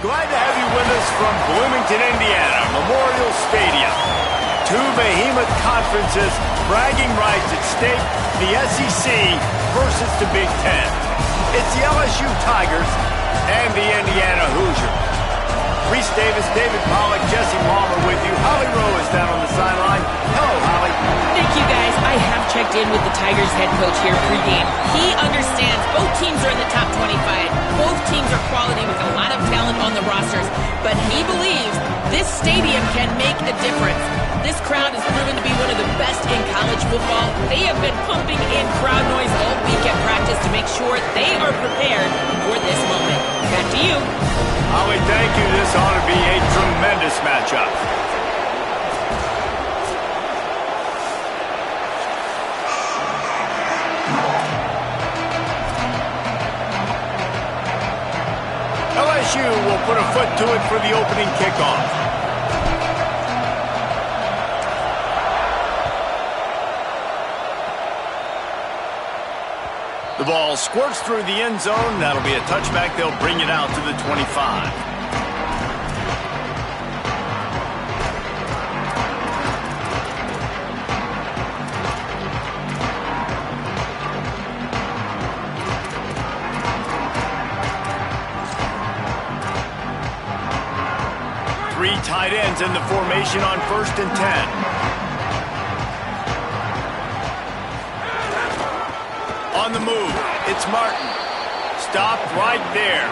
Glad to have you with us from Bloomington, Indiana, Memorial Stadium. Two behemoth conferences, bragging rights at stake, the SEC versus the Big Ten. It's the LSU Tigers and the Indiana Hoosiers. Reese Davis, David Pollack, Jesse Palmer with you. Holly Rowe is down on the sideline. Hello, Holly. Thank you, guys. I have checked in with the Tigers head coach here pregame. He understands both teams are in the top 25. Both teams are quality with a lot of talent on the rosters. But he believes this stadium can make a difference. This crowd has proven to be one of the best in college football. They have been pumping in crowd noise all week at practice to make sure they are prepared for this moment. Back to you. Holly, thank you. This ought to be a tremendous matchup. LSU will put a foot to it for the opening kickoff. The ball squirts through the end zone. That'll be a touchback. They'll bring it out to the 25. Three tight ends in the formation on 1st and 10. On the move, it's Martin. Stopped right there.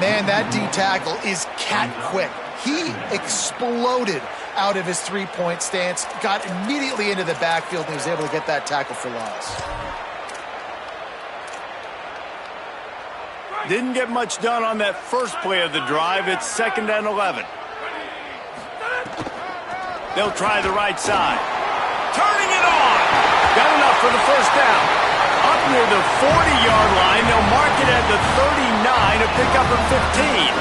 Man, that D tackle is cat quick. He exploded out of his three-point stance, got immediately into the backfield, and he was able to get that tackle for loss. Didn't get much done on that first play of the drive. It's 2nd and 11. They'll try the right side. Turning it on. Got enough for the first down. Up near the 40-yard line, they'll mark it at the 39 to pick up a 15.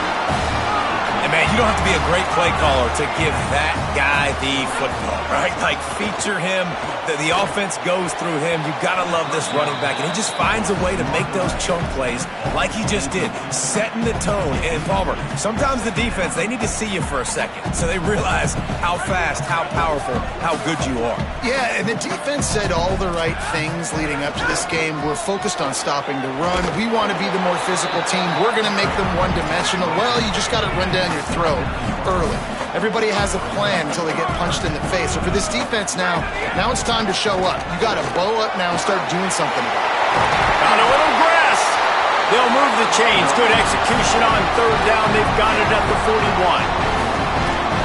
And, man, you don't have to be a great play caller to give that guy the football, right? Like, feature him. The offense goes through him. You've got to love this running back. And he just finds a way to make those chunk plays like he just did, setting the tone. And, Palmer, sometimes the defense, they need to see you for a second so they realize how fast, how powerful, how good you are. Yeah, and the defense said all the right things leading up to this game. We're focused on stopping the run. We want to be the more physical team. We're going to make them one-dimensional. Well, you just got to run down your throat early. Everybody has a plan until they get punched in the face. So for this defense now it's time to show up. You got to blow up now and start doing something about it. Got a little grass. They'll move the chains. Good execution on 3rd down. They've got it at the 41.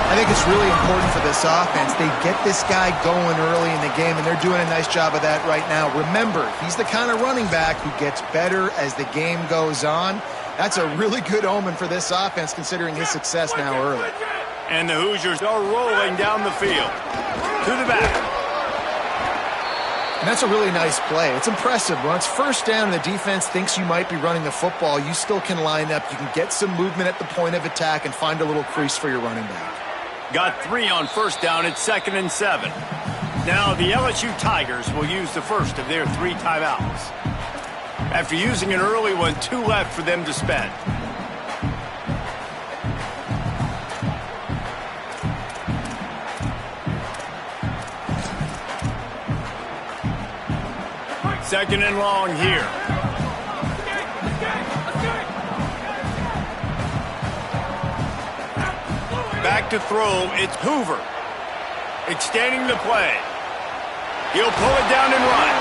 I think it's really important for this offense. They get this guy going early in the game, and they're doing a nice job of that right now. Remember, he's the kind of running back who gets better as the game goes on. That's a really good omen for this offense, considering his success now early. And the Hoosiers are rolling down the field. To the back. And that's a really nice play. It's impressive. When it's 1st down and the defense thinks you might be running the football, you still can line up. You can get some movement at the point of attack and find a little crease for your running back. Got 3 on 1st down. It's 2nd and 7. Now the LSU Tigers will use the first of their 3 timeouts. After using an early one, 2 left for them to spend. Second and long here. Back to throw, it's Hoover. Extending the play. He'll pull it down and run.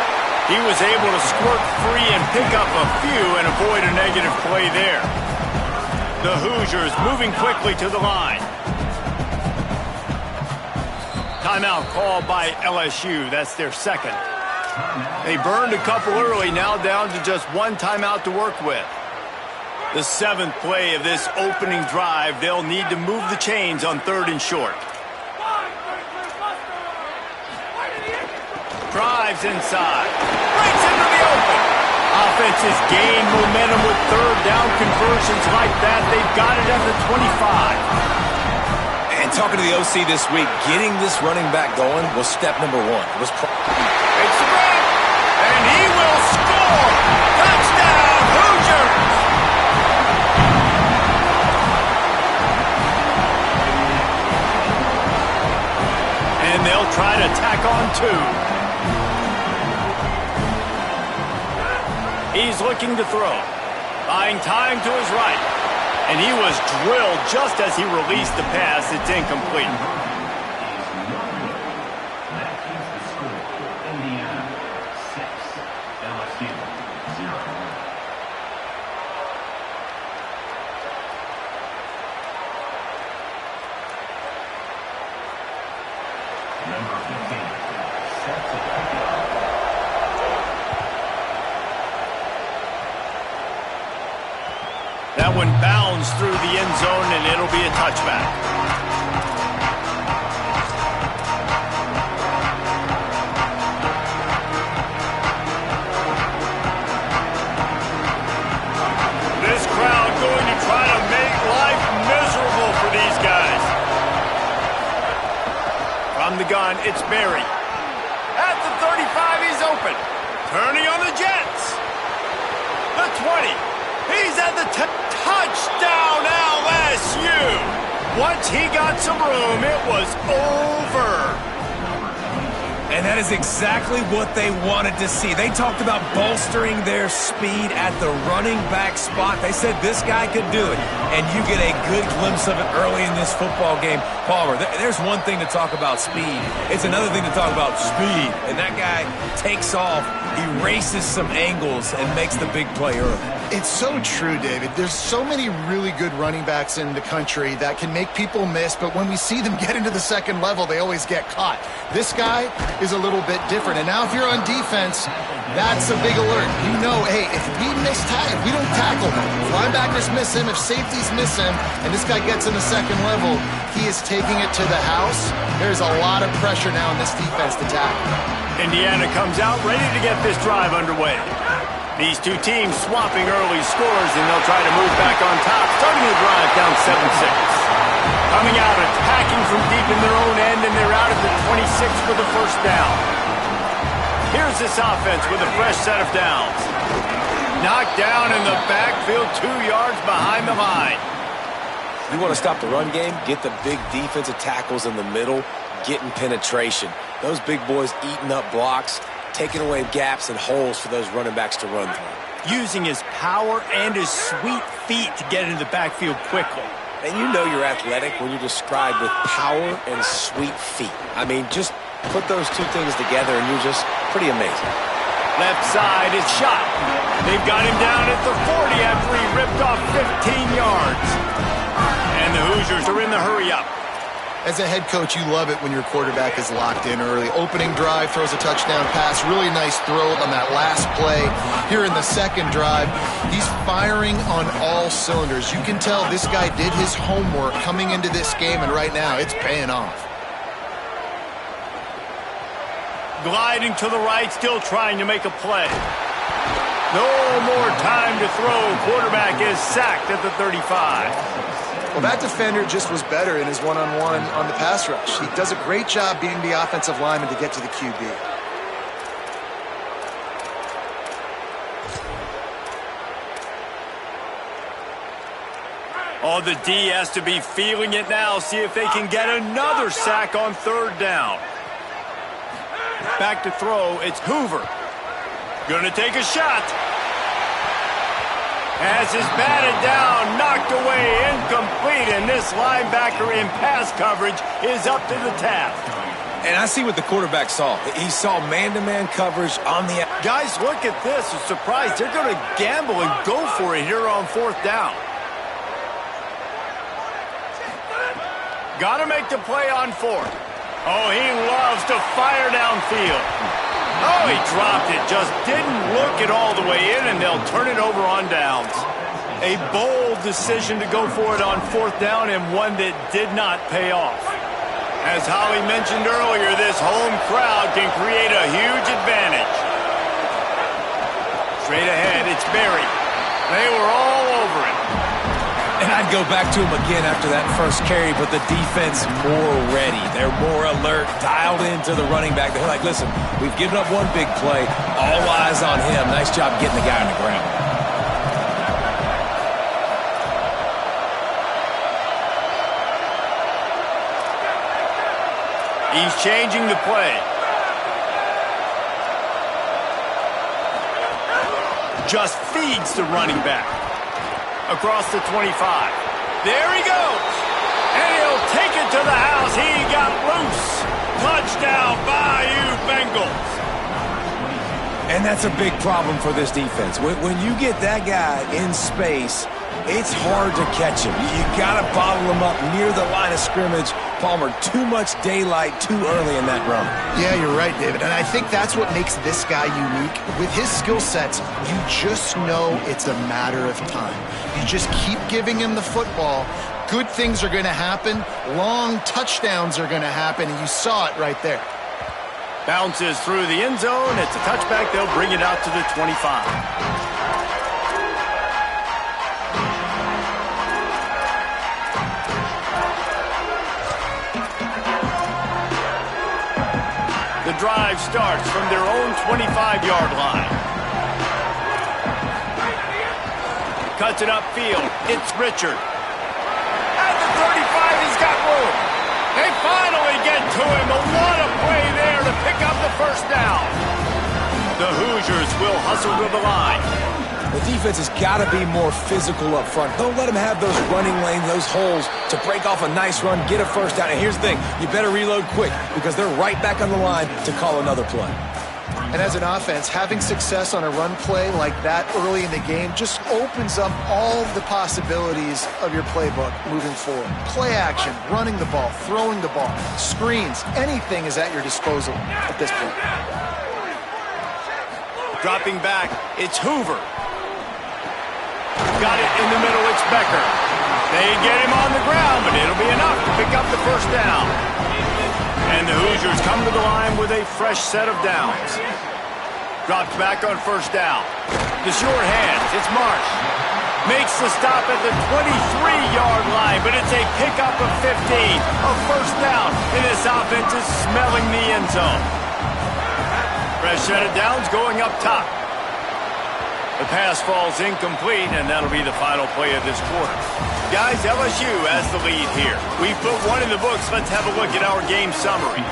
He was able to squirt free and pick up a few and avoid a negative play there. The Hoosiers moving quickly to the line. Timeout called by LSU. That's their 2nd. They burned a couple early, now down to just 1 timeout to work with. The 7th play of this opening drive, they'll need to move the chains on 3rd and short. Drives inside. Breaks into the open. Offenses gain momentum with 3rd down conversions like that. They've got it at the 25. And talking to the OC this week, getting this running back going was step number 1. It was it's Grant, and he will score. Touchdown, Hoosiers! they'll try to tack on 2. He's looking to throw. Buying time to his right. And he was drilled just as he released the pass. It's incomplete. That one bounds through the end zone, and it'll be a touchback. This crowd going to try to make life miserable for these guys. From the gun, it's Berry. At the 35, he's open. Turning on the Jets. The 20. He's at the 10. Touchdown, LSU! Once he got some room, it was over. And that is exactly what they wanted to see. They talked about bolstering their speed at the running back spot. They said this guy could do it. And you get a good glimpse of it early in this football game. Palmer, there's one thing to talk about speed. It's another thing to talk about speed. And that guy takes off, erases some angles, and makes the big play early. It's so true, David. There's so many really good running backs in the country that can make people miss, but when we see them get into the second level, they always get caught. This guy is a little bit different. And now if you're on defense, that's a big alert. You know, hey, if we don't tackle him, if linebackers miss him, if safeties miss him, and this guy gets in the second level, he is taking it to the house. There's a lot of pressure now in this defense to tackle. Indiana comes out ready to get this drive underway. These two teams swapping early scores, and they'll try to move back on top, starting the drive down 7-6. Coming out, attacking from deep in their own end, and they're out at the 26 for the first down. Here's this offense with a fresh set of downs. Knocked down in the backfield, 2 yards behind the line. You want to stop the run game? Get the big defensive tackles in the middle, getting penetration. Those big boys eating up blocks, taking away gaps and holes for those running backs to run through. Using his power and his sweet feet to get into the backfield quickly. And you know you're athletic when you're described with power and sweet feet. I mean, just put those two things together and you're just pretty amazing. Left side is shot. They've got him down at the 40 after he ripped off 15 yards. And the Hoosiers are in the hurry-up. As a head coach, you love it when your quarterback is locked in early. Opening drive, throws a touchdown pass. Really nice throw on that last play. Here in the second drive, he's firing on all cylinders. You can tell this guy did his homework coming into this game, and right now it's paying off. Gliding to the right, still trying to make a play. No more time to throw. Quarterback is sacked at the 35. Well, that defender just was better in his one-on-one on the pass rush. He does a great job beating the offensive lineman to get to the QB. Oh, the D has to be feeling it now. See if they can get another sack on third down. Back to throw, it's Hoover. Gonna take a shot. As is batted down, knocked away, incomplete, and this linebacker in pass coverage is up to the task. And I see what the quarterback saw. He saw man-to-man coverage on the... Guys, look at this. I'm surprised. They're going to gamble and go for it here on fourth down. Got to make the play on fourth. Oh, he loves to fire downfield. Oh, he dropped it. Just didn't look it all the way in, and they'll turn it over on downs. A bold decision to go for it on fourth down, and one that did not pay off. As Holly mentioned earlier, this home crowd can create a huge advantage. Straight ahead, it's Berry. They were all over it. And I'd go back to him again after that first carry, but the defense more ready. They're more alert, dialed into the running back. They're like, listen, we've given up one big play. All eyes on him. Nice job getting the guy on the ground. He's changing the play. Just feeds the running back. Across the 25. There he goes. And he'll take it to the house. He got loose. Touchdown, Bayou Bengals. And that's a big problem for this defense. When you get that guy in space, it's hard to catch him. You got to bottle him up near the line of scrimmage. Palmer, too much daylight too early in that run. Yeah, you're right, David. And I think that's what makes this guy unique. With his skill sets, you just know it's a matter of time. You just keep giving him the football. Good things are going to happen. Long touchdowns are going to happen. And you saw it right there. Bounces through the end zone. It's a touchback. They'll bring it out to the 25. The drive starts from their own 25-yard line. Cuts it upfield. It's Richard. At the 35, he's got room. They finally get to him. What a play there to pick up the first down. The Hoosiers will hustle to the line. The defense has got to be more physical up front. Don't let them have those running lanes, those holes to break off a nice run, get a first down. And here's the thing, you better reload quick because they're right back on the line to call another play. And as an offense, having success on a run play like that early in the game just opens up all the possibilities of your playbook moving forward. Play action, running the ball, throwing the ball, screens, anything is at your disposal at this point. Dropping back, it's Hoover. Got it in the middle, it's Becker. They get him on the ground, but it'll be enough to pick up the first down. And the Hoosiers come to the line with a fresh set of downs. Dropped back on first down. The sure hands, it's Marsh. Makes the stop at the 23-yard line, but it's a pickup of 15. A first down, and this offense is smelling the end zone. Fresh set of downs going up top. The pass falls incomplete, and that'll be the final play of this quarter. Guys, LSU has the lead here. We put one in the books. Let's have a look at our game summary.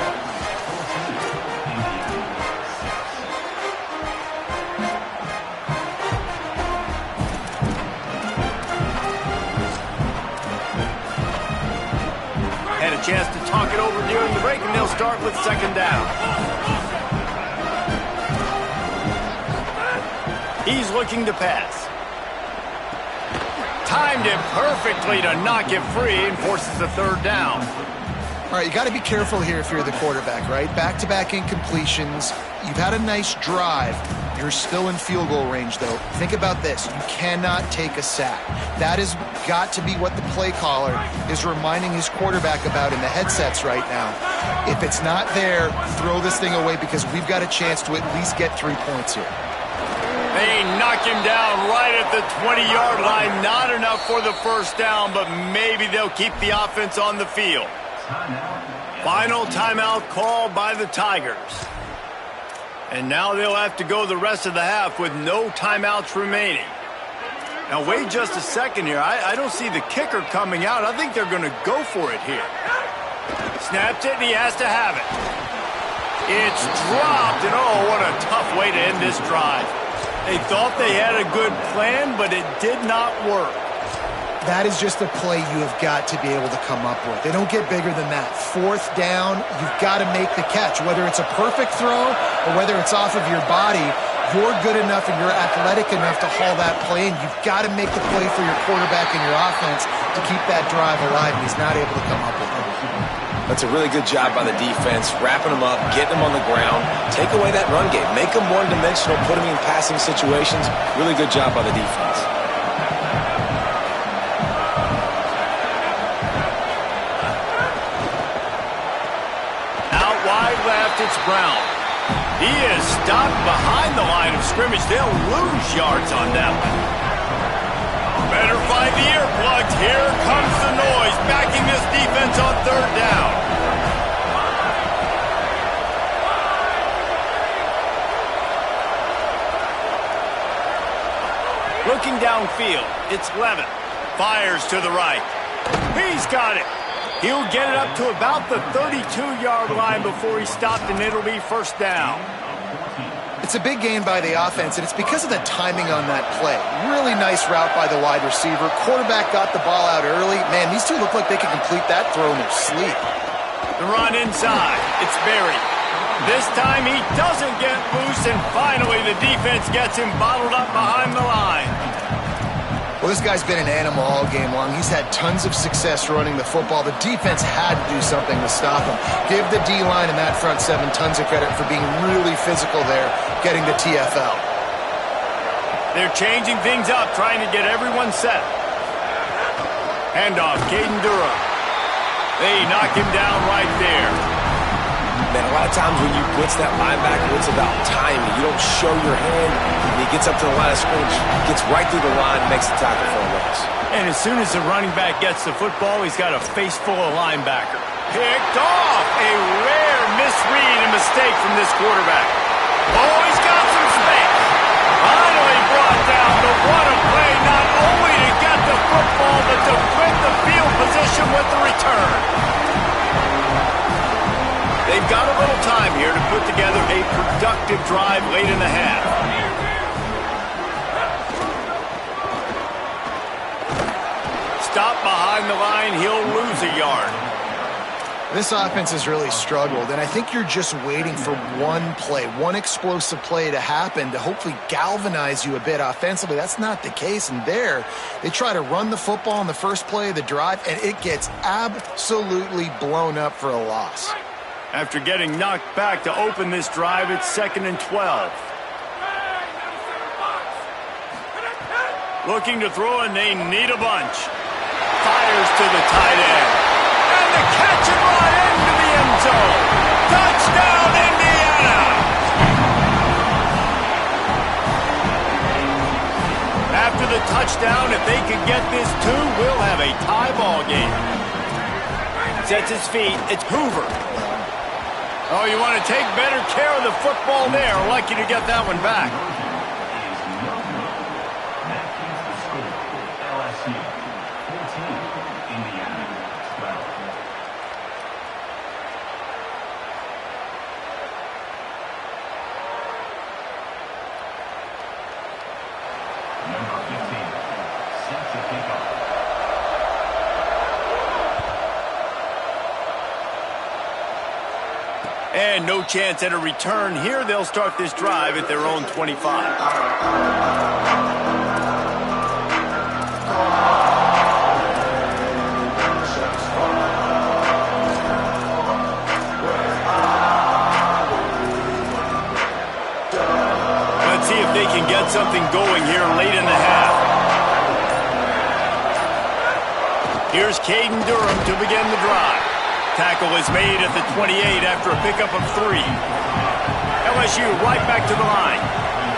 Had a chance to talk it over during the break, and they'll start with second down. He's looking to pass. Timed it perfectly to knock it free and forces the third down. All right, you got to be careful here if you're the quarterback, right? Back-to-back incompletions. You've had a nice drive. You're still in field goal range, though. Think about this. You cannot take a sack. That has got to be what the play caller is reminding his quarterback about in the headsets right now. If it's not there, throw this thing away because we've got a chance to at least get 3 points here. They knock him down right at the 20-yard line. Not enough for the first down, but maybe they'll keep the offense on the field. Final timeout called by the Tigers. And now they'll have to go the rest of the half with no timeouts remaining. Now, wait just a second here. I don't see the kicker coming out. I think they're going to go for it here. Snaps it, and he has to have it. It's dropped, and oh, what a tough way to end this drive. They thought they had a good plan, but it did not work. That is just a play you have got to be able to come up with. They don't get bigger than that. Fourth down, you've got to make the catch. Whether it's a perfect throw or whether it's off of your body, you're good enough and you're athletic enough to haul that play, and you've got to make the play for your quarterback and your offense to keep that drive alive, and he's not able to come up with it. That's a really good job by the defense, wrapping them up, getting them on the ground, take away that run game, make them one-dimensional, put them in passing situations. Really good job by the defense. Out wide left, it's Brown. He is stopped behind the line of scrimmage. They'll lose yards on that one. Better find the earplugs. Here comes the noise, backing this defense on third down. Looking downfield, it's Levin. Fires to the right. He's got it. He'll get it up to about the 32-yard line before he's stopped, and it'll be first down. It's a big gain by the offense, and it's because of the timing on that play. Really nice route by the wide receiver. Quarterback got the ball out early. Man, these two look like they can complete that throw in their sleep. The run inside. It's Berry. This time he doesn't get loose, and finally the defense gets him bottled up behind the line. Well, this guy's been an animal all game long. He's had tons of success running the football. The defense had to do something to stop him. Give the D-line and that front seven tons of credit for being really physical there, getting the TFL. They're changing things up, trying to get everyone set. Handoff, Caden Durham. They knock him down right there. Man, a lot of times when you blitz that linebacker, it's about timing. You don't show your hand, and he gets up to the line of scrimmage, gets right through the line, makes the tackle for a loss. And as soon as the running back gets the football, he's got a face full of linebacker. Picked off! A rare misread and mistake from this quarterback. Oh, he's got some space. Finally brought down, but what a play, not only to get the football, but to flip the field position with the return. They've got a little time here to put together a productive drive late in the half. Stop behind the line, he'll lose a yard. This offense has really struggled, and I think you're just waiting for one play, one explosive play to happen to hopefully galvanize you a bit offensively. That's not the case, and there, they try to run the football on the first play of the drive, and it gets absolutely blown up for a loss. After getting knocked back to open this drive, it's 2nd and 12. Looking to throw, and they need a bunch. Fires to the tight end. And the catch and run into the end zone. Touchdown, Indiana! After the touchdown, if they can get this too, we'll have a tie ball game. Sets his feet. It's Hoover. Oh, you want to take better care of the football there. Lucky to get that one back. And no chance at a return here. They'll start this drive at their own 25. Let's see if they can get something going here late in the half. Here's Caden Durham to begin the drive. Tackle is made at the 28 after a pickup of 3. LSU right back to the line.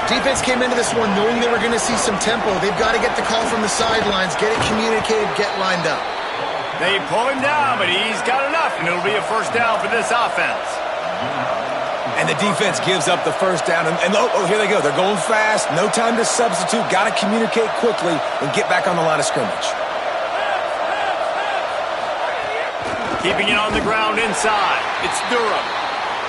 Defense came into this one knowing they were going to see some tempo. They've got to get the call from the sidelines, get it communicated, get lined up. They pull him down, but he's got enough, and it'll be a first down for this offense. And the defense gives up the first down. And here they go. They're going fast. No time to substitute. Got to communicate quickly and get back on the line of scrimmage. Keeping it on the ground inside. It's Durham.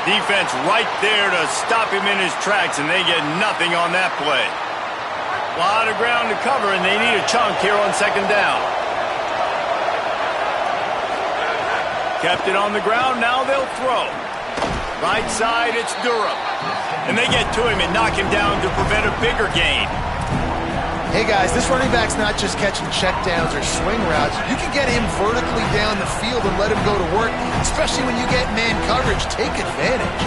Defense right there to stop him in his tracks, and they get nothing on that play. A lot of ground to cover, and they need a chunk here on 2nd down. Kept it on the ground, now they'll throw. Right side, it's Durham. And they get to him and knock him down to prevent a bigger gain. Hey guys, this running back's not just catching checkdowns or swing routes. You can get him vertically down the field and let him go to work, especially when you get man coverage. Take advantage.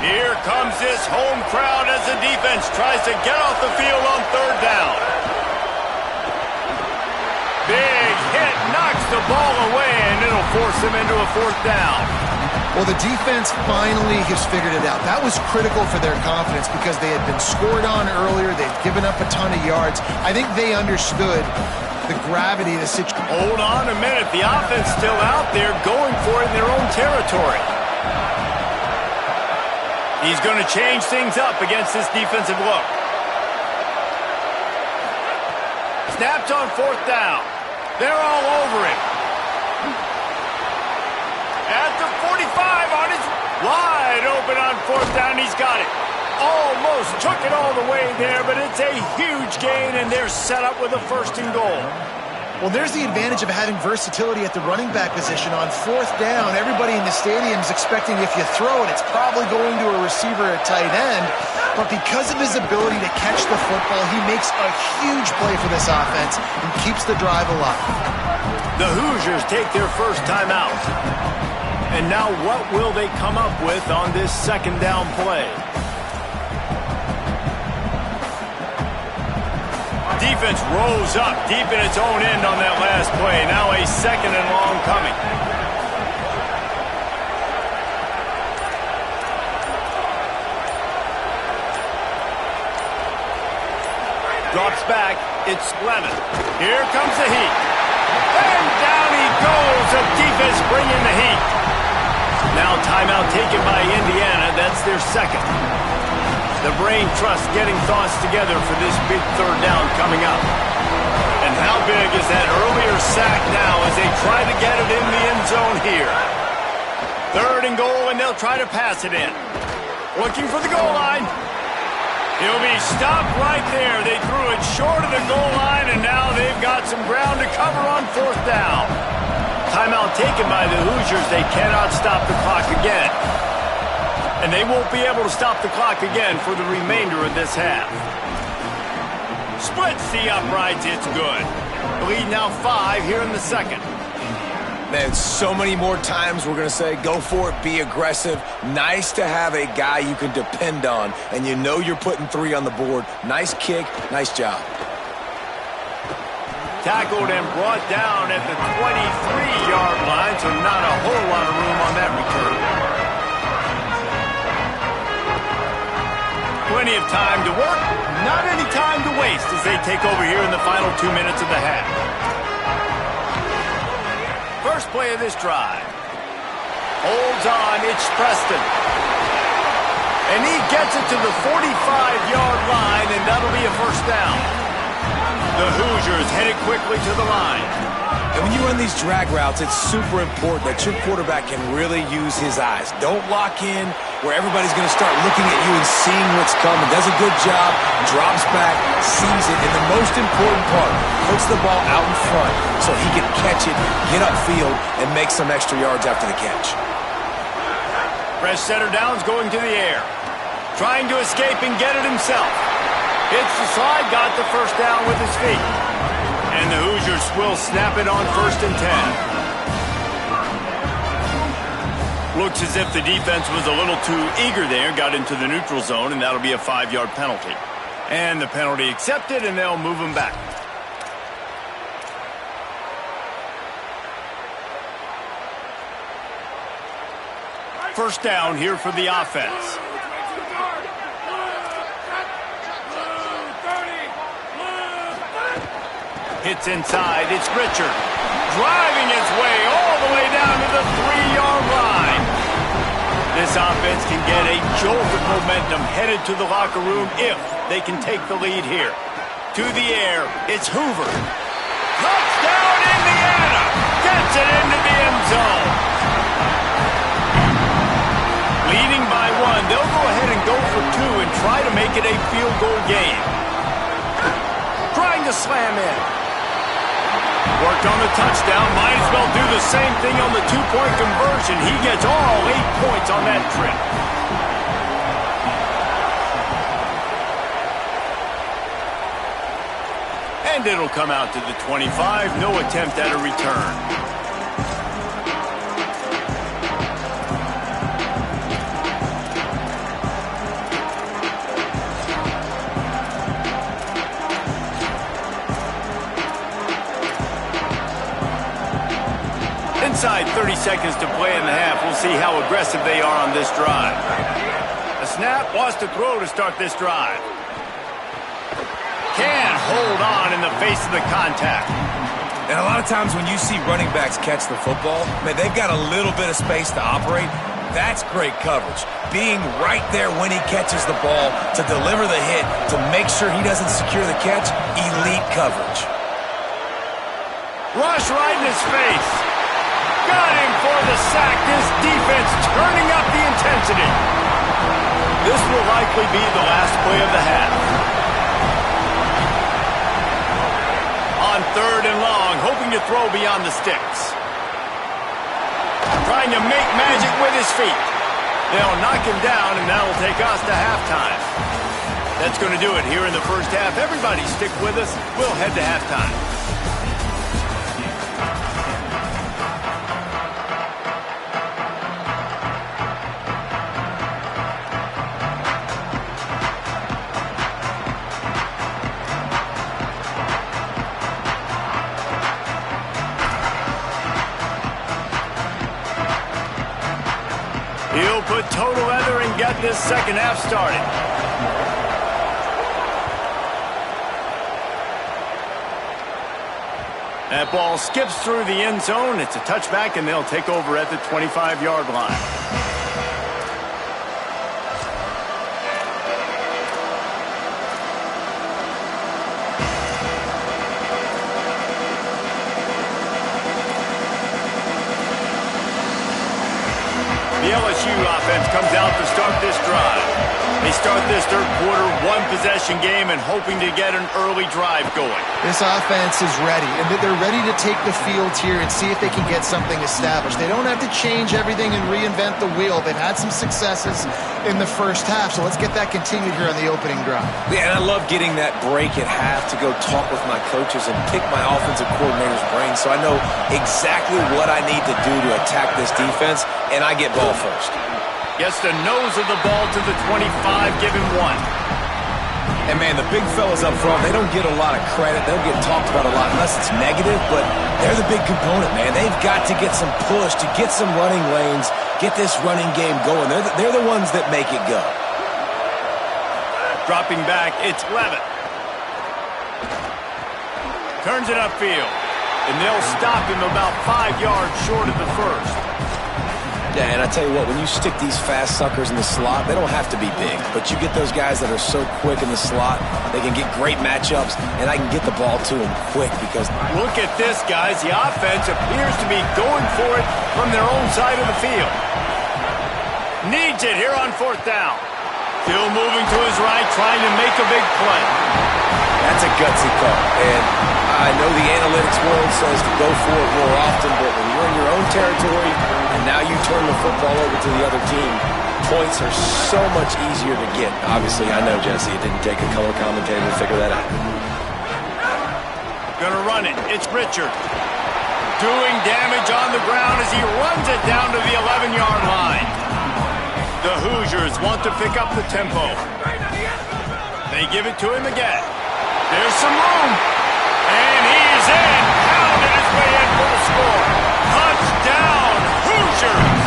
Here comes this home crowd as the defense tries to get off the field on 3rd down. Big hit, knocks the ball away, and it'll force them into a 4th down. Well, the defense finally has figured it out. That was critical for their confidence because they had been scored on earlier. They'd given up a ton of yards. I think they understood the gravity of the situation. Hold on a minute. The offense still out there going for it in their own territory. He's going to change things up against this defensive look. Snaps on 4th down. They're all over him. At the 45 on his wide open on 4th down. He's got it. Almost took it all the way there, but it's a huge gain, and they're set up with a 1st and goal. Well, there's the advantage of having versatility at the running back position. On 4th down, everybody in the stadium is expecting if you throw it, it's probably going to a receiver at tight end. But because of his ability to catch the football, he makes a huge play for this offense and keeps the drive alive. The Hoosiers take their first time out. And now what will they come up with on this 2nd down play? Defense rose up deep in its own end on that last play. Now a 2nd and long coming. Drops back. It's Lemon. Here comes the heat. And down he goes. The defense bringing the heat. Now timeout taken by Indiana. That's their 2nd. The brain trust getting thoughts together for this big 3rd down coming up. And how big is that earlier sack now as they try to get it in the end zone here? 3rd and goal, and they'll try to pass it in. Looking for the goal line. He'll be stopped right there. They threw it short of the goal line, and now they've got some ground to cover on 4th down. Timeout taken by the Hoosiers. They cannot stop the clock again. And they won't be able to stop the clock again for the remainder of this half. Splits the uprights. It's good. The lead now 5 here in the 2nd. Man, so many more times we're going to say, go for it, be aggressive. Nice to have a guy you can depend on, and you know you're putting 3 on the board. Nice kick, nice job. Tackled and brought down at the 23-yard line, so not a whole lot of room on that return. Plenty of time to work, not any time to waste as they take over here in the final 2 minutes of the half. First play of this drive. Holds on, it's Preston. And he gets it to the 45-yard line, and that'll be a 1st down. The Hoosiers headed quickly to the line. And when you run these drag routes, it's super important that your quarterback can really use his eyes. Don't lock in where everybody's going to start looking at you and seeing what's coming. Does a good job, drops back, sees it, and the most important part, puts the ball out in front so he can catch it, get upfield, and make some extra yards after the catch. Fresh center downs going to the air. Trying to escape and get it himself. Hits the slide, got the 1st down with his feet. And the Hoosiers will snap it on 1st and 10. Looks as if the defense was a little too eager there, got into the neutral zone, and that'll be a 5-yard penalty. And the penalty accepted, and they'll move him back. First down here for the offense. Hits inside. It's Richard. Driving its way all the way down to the 3-yard line. This offense can get a jolt of momentum headed to the locker room if they can take the lead here. To the air. It's Hoover. Touchdown, Indiana! Gets it into the end zone. Leading by 1. They'll go ahead and go for 2 and try to make it a field goal game. Trying to slam in. Worked on the touchdown. Might as well do the same thing on the 2-point conversion. He gets all 8 points on that trip. And it'll come out to the 25. No attempt at a return. Inside 30 seconds to play in the half. We'll see how aggressive they are on this drive. A snap, wants to throw to start this drive. Can't hold on in the face of the contact. And a lot of times when you see running backs catch the football, man, they've got a little bit of space to operate. That's great coverage. Being right there when he catches the ball to deliver the hit, to make sure he doesn't secure the catch, elite coverage. Rush right in his face. Got him for the sack. This defense turning up the intensity. This will likely be the last play of the half. On 3rd and long, hoping to throw beyond the sticks. Trying to make magic with his feet. They'll knock him down, and that'll take us to halftime. That's going to do it here in the first half. Everybody stick with us. We'll head to halftime. He'll put total leather and get this second half started. That ball skips through the end zone. It's a touchback, and they'll take over at the 25-yard line. The LSU offense comes out to start this drive. They start this third quarter one-possession game and hoping to get an early drive going. This offense is ready, and they're ready to take the field here and see if they can get something established. They don't have to change everything and reinvent the wheel. They've had some successes in the first half, so let's get that continued here on the opening drive. Yeah, and I love getting that break at half to go talk with my coaches and pick my offensive coordinator's brain so I know exactly what I need to do to attack this defense, and I get ball first. Gets the nose of the ball to the 25, give him 1. And, man, the big fellas up front, they don't get a lot of credit. They don't get talked about a lot unless it's negative, but they're the big component, man. They've got to get some push, to get some running lanes, get this running game going. They're the ones that make it go. Dropping back, it's Levitt. Turns it upfield, and they'll stop him about 5 yards short of the first. Yeah, and I tell you what, when you stick these fast suckers in the slot, they don't have to be big. But you get those guys that are so quick in the slot, they can get great matchups, and I can get the ball to them quick because... Look at this, guys. The offense appears to be going for it from their own side of the field. Needs it here on 4th down. Still moving to his right, trying to make a big play. That's a gutsy call, and I know the analytics world says to go for it more often, but when you're in your own territory and now you turn the football over to the other team, points are so much easier to get. Obviously, I know, Jesse, it didn't take a color commentator to figure that out. Gonna run it. It's Richard. Doing damage on the ground as he runs it down to the 11-yard line. The Hoosiers want to pick up the tempo. They give it to him again. There's some room. And he's in. Pounded his way in for the score. Touchdown, Hoosiers!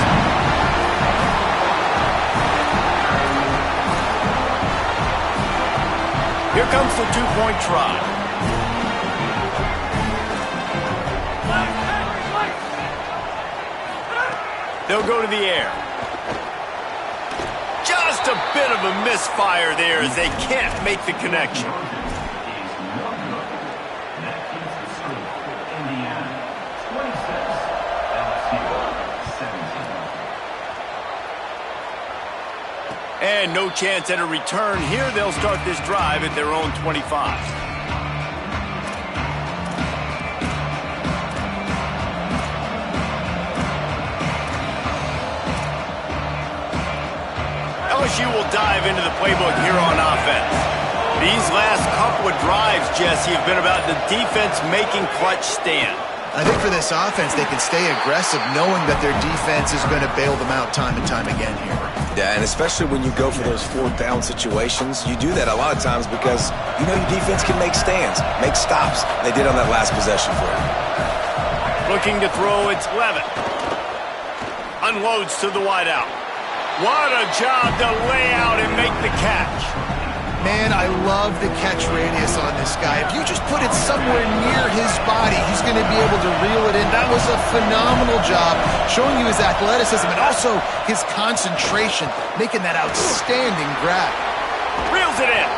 Here comes the two-point try. They'll go to the air. Just a bit of a misfire there as they can't make the connection. And no chance at a return here. They'll start this drive at their own 25. LSU will dive into the playbook here on offense. These last couple of drives, Jesse, have been about the defense making clutch stand. I think for this offense, they can stay aggressive knowing that their defense is going to bail them out time and time again here. Yeah, and especially when you go for those 4th down situations, you do that a lot of times because you know your defense can make stands, make stops. They did on that last possession for you. Looking to throw, it's Levitt. Unloads to the wideout. What a job to lay out and make the catch. Man, I love the catch radius on this guy. If you just put it somewhere near his body, he's going to be able to reel it in. That was a phenomenal job, showing you his athleticism and also his concentration, making that outstanding grab. Reels it in.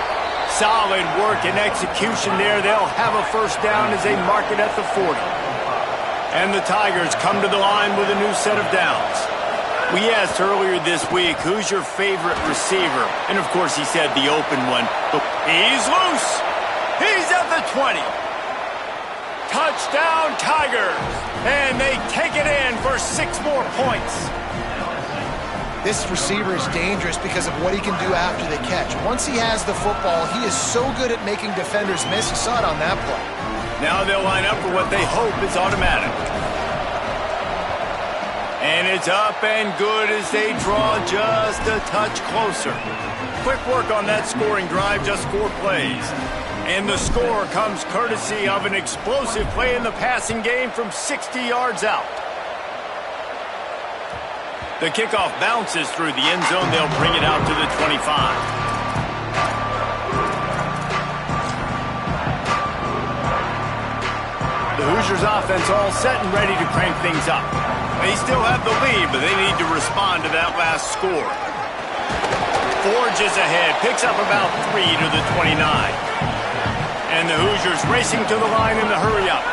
Solid work and execution there. They'll have a first down as they mark it at the 40. And the Tigers come to the line with a new set of downs. We asked earlier this week, who's your favorite receiver? And, of course, he said the open one. But he's loose. He's at the 20. Touchdown, Tigers. And they take it in for 6 more points. This receiver is dangerous because of what he can do after the catch. Once he has the football, he is so good at making defenders miss. You saw it on that play. Now they'll line up for what they hope is automatic. And it's up and good as they draw just a touch closer. Quick work on that scoring drive, just 4 plays. And the score comes courtesy of an explosive play in the passing game from 60 yards out. The kickoff bounces through the end zone. They'll bring it out to the 25. The Hoosiers offense all set and ready to crank things up. They still have the lead, but they need to respond to that last score. Forges ahead, picks up about 3 to the 29. And the Hoosiers racing to the line in the hurry-up.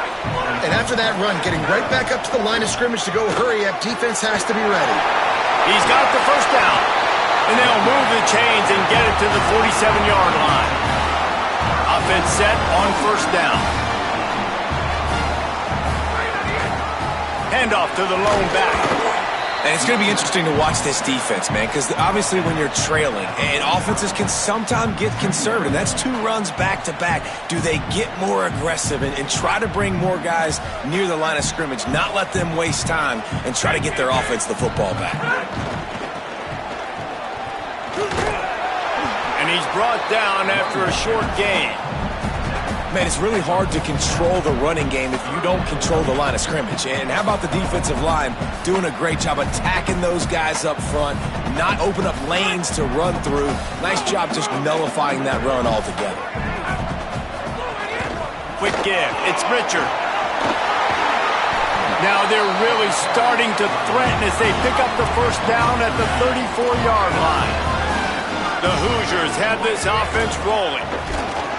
And after that run, getting right back up to the line of scrimmage to go hurry-up, defense has to be ready. He's got the first down. And they'll move the chains and get it to the 47-yard line. Offense set on first down. Handoff to the lone back. And it's going to be interesting to watch this defense, man, because obviously when you're trailing, and offenses can sometimes get conservative. That's 2 runs back-to-back. Do they get more aggressive and try to bring more guys near the line of scrimmage, not let them waste time, and try to get their offense the football back? And he's brought down after a short gain. Man, it's really hard to control the running game if you don't control the line of scrimmage. And how about the defensive line doing a great job attacking those guys up front, not open up lanes to run through. Nice job just nullifying that run altogether. Quick give. It's Richard. Now they're really starting to threaten as they pick up the first down at the 34-yard line. The Hoosiers have this offense rolling.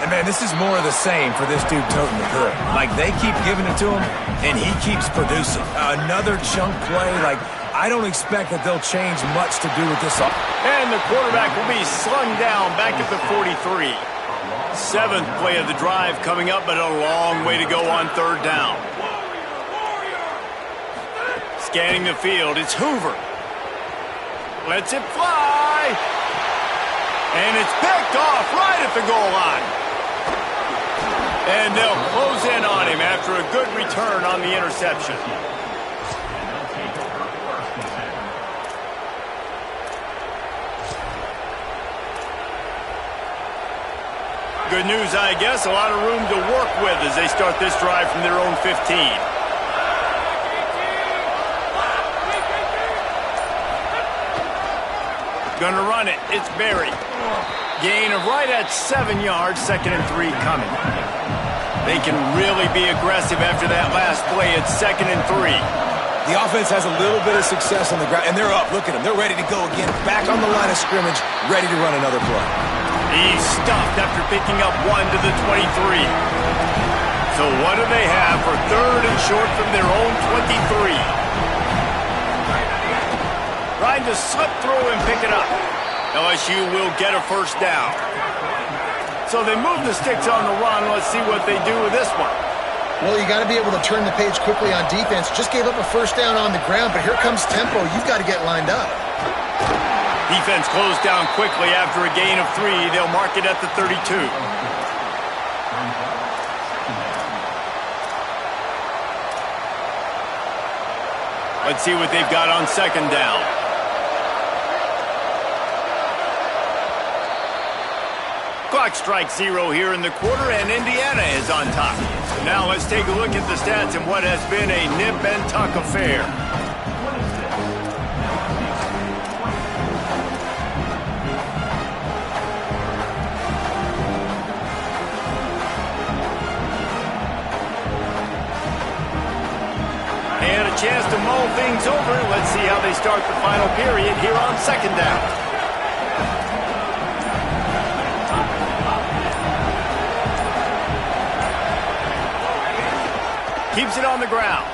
And, man, this is more of the same for this dude toting the hood. Like, they keep giving it to him, and he keeps producing. Another chunk play. Like, I don't expect that they'll change much to do with this. And the quarterback will be slung down back at the 43. 7th play of the drive coming up, but a long way to go on third down. Scanning the field, it's Hoover. Lets it fly. And it's picked off right at the goal line. And they'll close in on him after a good return on the interception. Good news, I guess. A lot of room to work with as they start this drive from their own 15. Gonna run it. It's Berry. Gain of right at 7 yards. 2nd and 3 coming. They can really be aggressive after that last play. It's 2nd and 3. The offense has a little bit of success on the ground, and they're up. Look at them. They're ready to go again. Back on the line of scrimmage, ready to run another play. He's stuffed after picking up 1 to the 23. So what do they have for 3rd and short from their own 23? Trying to slip through and pick it up. LSU will get a first down. So they move the sticks on the run. Let's see what they do with this one. Well, you got to be able to turn the page quickly on defense. Just gave up a first down on the ground, but here comes tempo. You've got to get lined up. Defense closed down quickly after a gain of 3. They'll mark it at the 32. Let's see what they've got on 2nd down. Clock strikes 0 here in the quarter, and Indiana is on top. Now let's take a look at the stats and what has been a nip-and-tuck affair. And a chance to mull things over. Let's see how they start the final period here on 2nd down. Keeps it on the ground.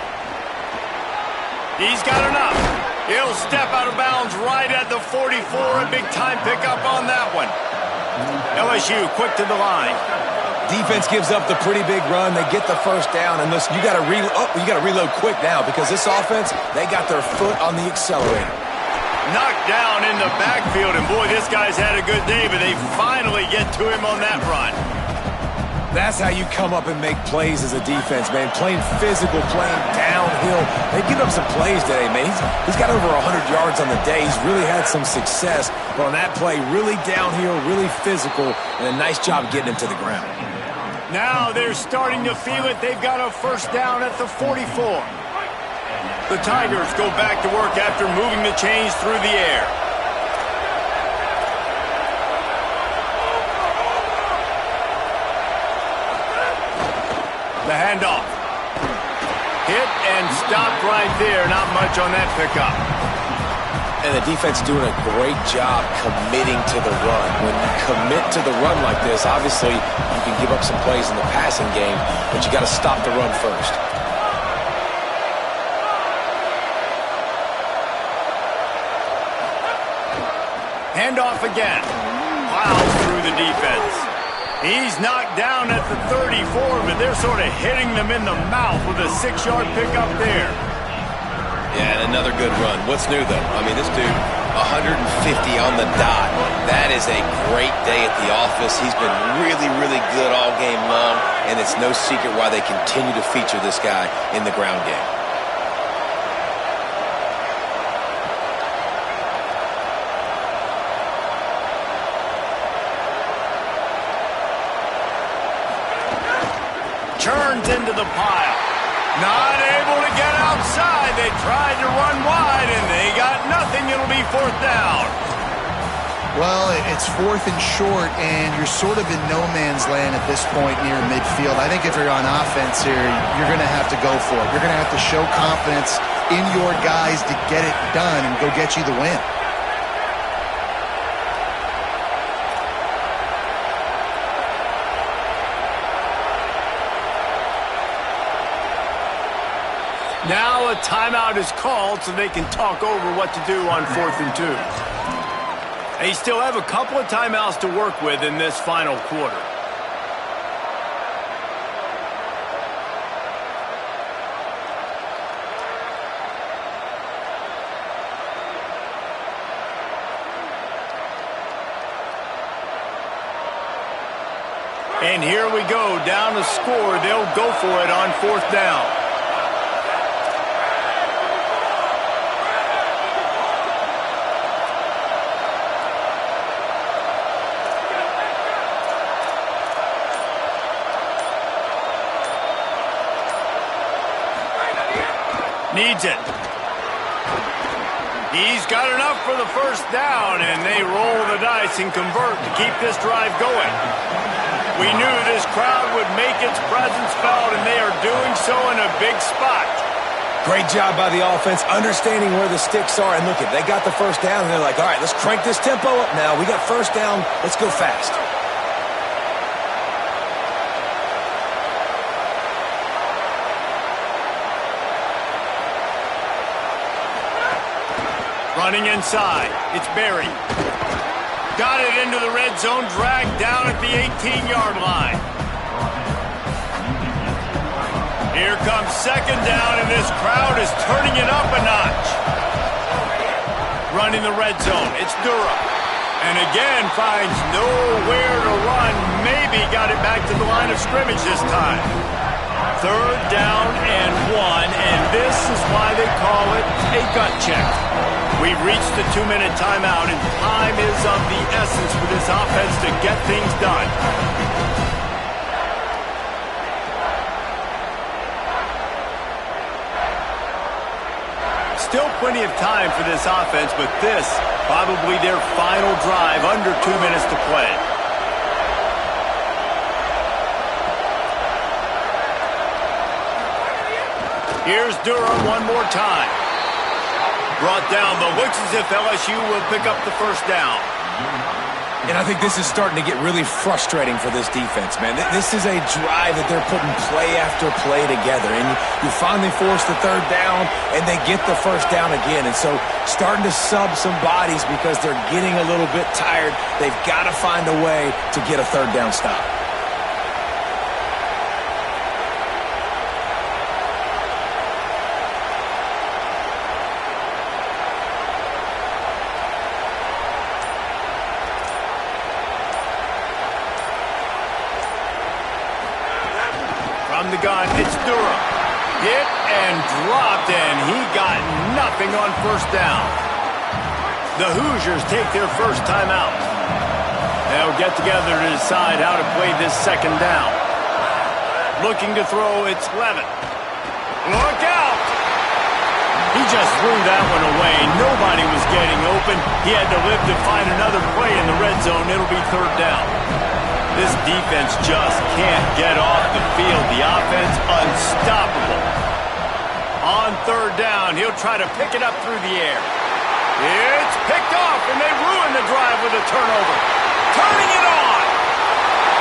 He's got enough. He'll step out of bounds right at the 44. A big-time pickup on that one. LSU quick to the line. Defense gives up the pretty big run. They get the first down, and listen, you got to reload quick now because this offense, they got their foot on the accelerator. Knocked down in the backfield, and boy, this guy's had a good day, but they finally get to him on that run. That's how you come up and make plays as a defense, man. Playing physical, playing downhill. They've given up some plays today, man. He's got over 100 yards on the day. He's really had some success. But on that play, really downhill, really physical, and a nice job getting him to the ground. Now they're starting to feel it. They've got a first down at the 44. The Tigers go back to work after moving the chains through the air. The handoff. Hit and stopped right there. Not much on that pickup. And the defense doing a great job committing to the run. When you commit to the run like this, obviously you can give up some plays in the passing game, but you got to stop the run first. Handoff again. Plows through the defense. He's knocked down at the 34, but they're sort of hitting them in the mouth with a 6-yard pickup there. Yeah, and another good run. What's new, though? I mean, this dude, 150 on the dot. That is a great day at the office. He's been really, really good all game long, and it's no secret why they continue to feature this guy in the ground game. Turns into the pile. Not able to get outside. They tried to run wide, and they got nothing. It'll be fourth down. Well, it's fourth and short, and you're sort of in no man's land at this point near midfield. I think if you're on offense here, you're going to have to go for it. You're going to have to show confidence in your guys to get it done and go get you the win. Now a timeout is called so they can talk over what to do on 4th and 2. They still have a couple of timeouts to work with in this final quarter. And here we go, down the score. They'll go for it on 4th down. Needs it. He's got enough for the first down, and they roll the dice and convert to keep this drive going. We knew this crowd would make its presence felt, and they are doing so in a big spot. Great job by the offense, understanding where the sticks are. And look, they got the first down, and they're like, all right, let's crank this tempo up now. We got first down. Let's go fast. Running inside. It's Berry. Got it into the red zone, dragged down at the 18-yard line. Here comes second down, and this crowd is turning it up a notch. Running the red zone. It's Durham. And again finds nowhere to run. Maybe got it back to the line of scrimmage this time. Third down and 1, and this is why they call it a gut check. We've reached the 2-minute timeout, and time is of the essence for this offense to get things done. Still plenty of time for this offense, but this probably their final drive, under 2 minutes to play. Here's Durham one more time. Brought down, but looks as if LSU will pick up the first down. And I think this is starting to get really frustrating for this defense, man. This is a drive that they're putting play after play together. And you finally force the third down, and they get the first down again. And so starting to sub some bodies because they're getting a little bit tired. They've got to find a way to get a third down stop. From the gun, it's Durham. Hit and dropped, and he got nothing on first down. The Hoosiers take their first timeout. They'll get together to decide how to play this second down. Looking to throw, it's Levin. Look out! He just threw that one away. Nobody was getting open. He had to live to find another play in the red zone. It'll be third down. This defense just can't get off the field. The offense unstoppable. On third down, he'll try to pick it up through the air. It's picked off, and they ruin the drive with a turnover. Turning it on.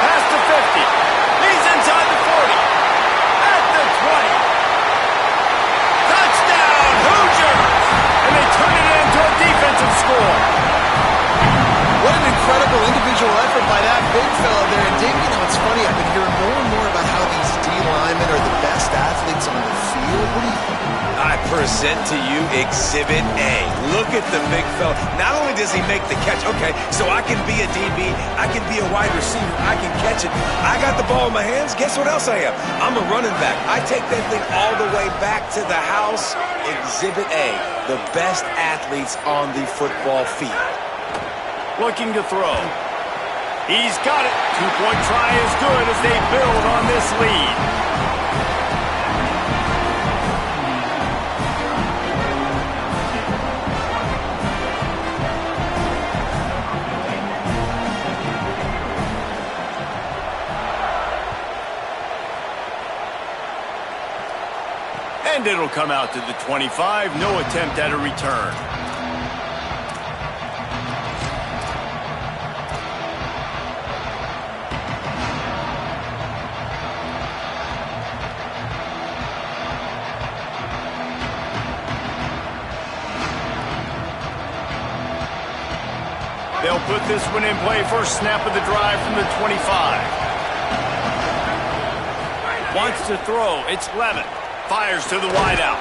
Past the 50. He's inside the 40. At the 20. Touchdown, Hoosiers! And they turn it into a defensive score. What an incredible individual effort by that big fella there. And Dave, you know, it's funny, I've been hearing more and more about how these D linemen are the best athletes on the field. What do you think? I present to you Exhibit A. Look at the big fella. Not only does he make the catch, okay, so I can be a DB, I can be a wide receiver, I can catch it. I got the ball in my hands, guess what else I am? I'm a running back. I take that thing all the way back to the house. Exhibit A, the best athletes on the football field. Looking to throw. He's got it. Two-point try is good as they build on this lead. And it'll come out to the 25. No attempt at a return. They'll put this one in play. First snap of the drive from the 25. Wants to throw. It's Levin. Fires to the wideout.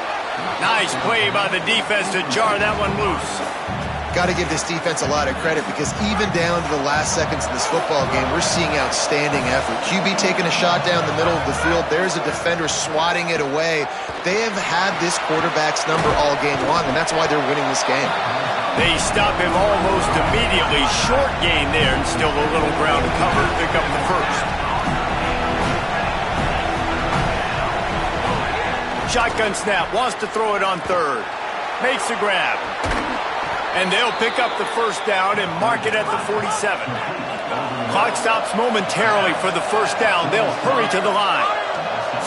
Nice play by the defense to jar that one loose. Got to give this defense a lot of credit because even down to the last seconds of this football game, we're seeing outstanding effort. QB taking a shot down the middle of the field. There's a defender swatting it away. They have had this quarterback's number all game long, and that's why they're winning this game. They stop him almost immediately. Short gain there, and still a little ground to cover to pick up the first. Shotgun snap, wants to throw it on third. Makes the grab. And they'll pick up the first down and mark it at the 47. Clock stops momentarily for the first down. They'll hurry to the line.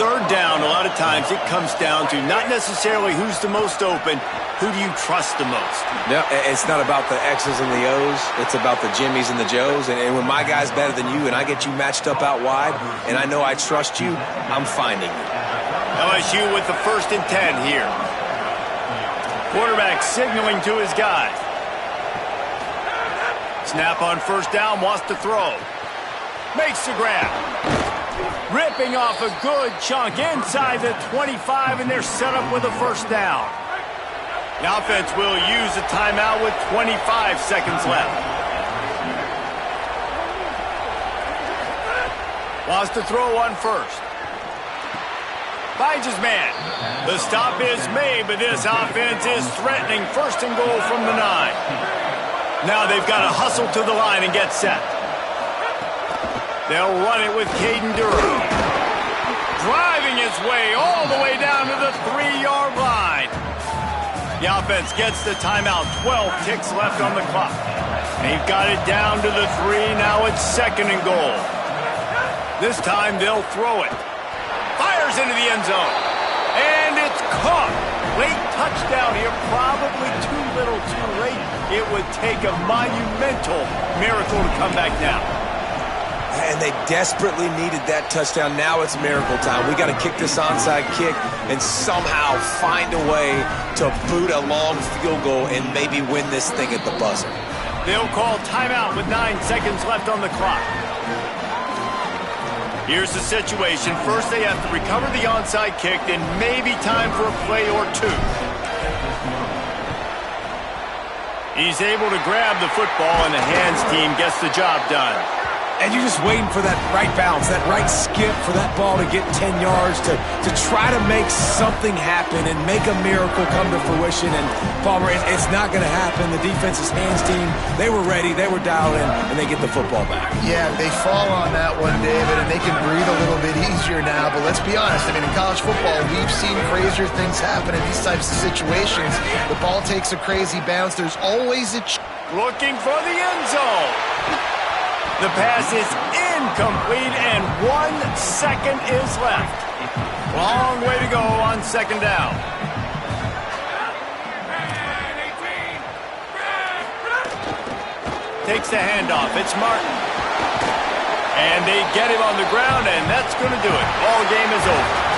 Third down, a lot of times it comes down to not necessarily who's the most open, who do you trust the most? No, it's not about the X's and the O's. It's about the Jimmies and the Joes. And when my guy's better than you and I get you matched up out wide and I know I trust you, I'm finding you. LSU with the 1st and 10 here. Quarterback signaling to his guys. Snap on first down, wants to throw. Makes the grab. Ripping off a good chunk inside the 25, and they're set up with a first down. The offense will use a timeout with 25 seconds left. Wants to throw on first. Finds his man. The stop is made, but this offense is threatening. First and goal from the 9. Now they've got to hustle to the line and get set. They'll run it with Caden Durham. Driving his way all the way down to the 3-yard line. The offense gets the timeout. 12 ticks left on the clock. They've got it down to the 3. Now it's second and goal. This time they'll throw it. Fires into the end zone. And it's caught. Late touchdown here, probably too little too late. It would take a monumental miracle to come back now. And they desperately needed that touchdown. Now it's miracle time. We got to kick this onside kick and somehow find a way to boot a long field goal and maybe win this thing at the buzzer. They'll call timeout with 9 seconds left on the clock. Here's the situation. First, they have to recover the onside kick, then maybe time for a play or two. He's able to grab the football, and the hands team gets the job done. And you're just waiting for that right bounce, that right skip for that ball to get 10 yards to try to make something happen and make a miracle come to fruition. And, Palmer, it's not going to happen. The defense's hands team, they were ready, they were dialed in, and they get the football back. Yeah, they fall on that one, David, and they can breathe a little bit easier now. But let's be honest, I mean, in college football, we've seen crazier things happen in these types of situations. The ball takes a crazy bounce. There's always a looking for the end zone. The pass is incomplete, and 1 second is left. Long way to go on second down. Takes the handoff. It's Martin. And they get him on the ground, and that's going to do it. Ball game is over.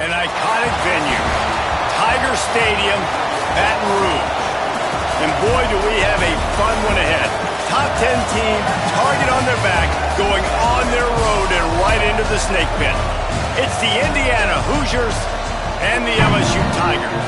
An iconic venue, Tiger Stadium, Baton Rouge. And boy, do we have a fun one ahead. Top 10 team, target on their back, going on their road and right into the snake pit. It's the Indiana Hoosiers and the LSU Tigers.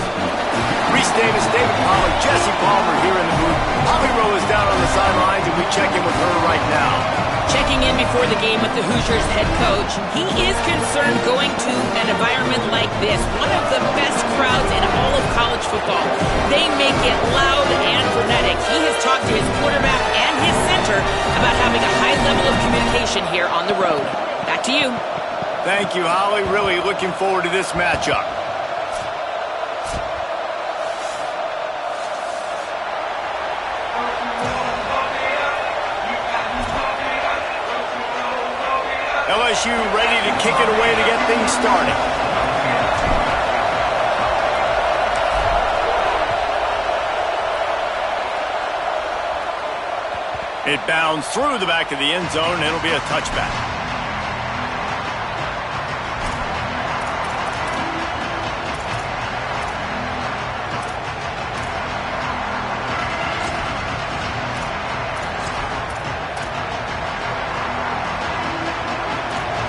Reese Davis, David Pollard, Jesse Palmer here in the booth. Holly Rowe is down on the sidelines, and we check in with her right now. Checking in before the game with the Hoosiers head coach. He is concerned going to an environment like this, one of the best crowds in all of college football. They make it loud and frenetic. He has talked to his quarterback and his center about having a high level of communication here on the road. Back to you. Thank you, Holly. Really looking forward to this matchup. LSU ready to kick it away to get things started. It bounds through the back of the end zone, and it'll be a touchback.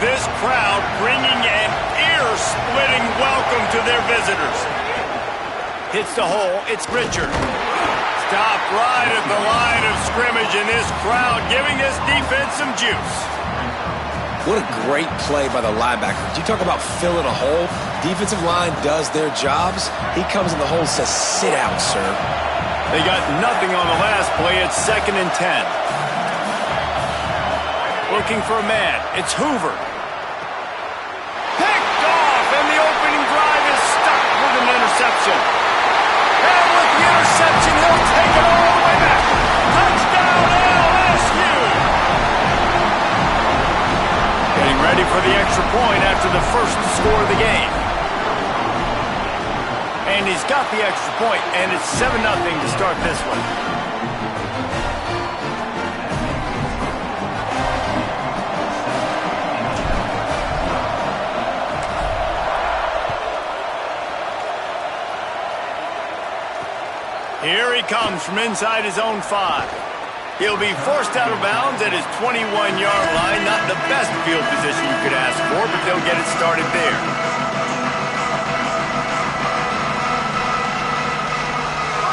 This crowd bringing an ear-splitting welcome to their visitors. Hits the hole. It's Richard. Stopped right at the line of scrimmage, and this crowd giving this defense some juice. What a great play by the linebacker. You talk about filling a hole. Defensive line does their jobs. He comes in the hole and says, sit out, sir. They got nothing on the last play. It's 2nd and 10. Looking for a man. It's Hoover. Picked off, and the opening drive is stuck with an interception. And with the interception, he'll take it all the way back. Touchdown, LSU! Getting ready for the extra point after the first score of the game. And he's got the extra point, and it's 7-0 to start this one. Here he comes from inside his own 5. He'll be forced out of bounds at his 21-yard line. Not the best field position you could ask for, but they'll get it started there.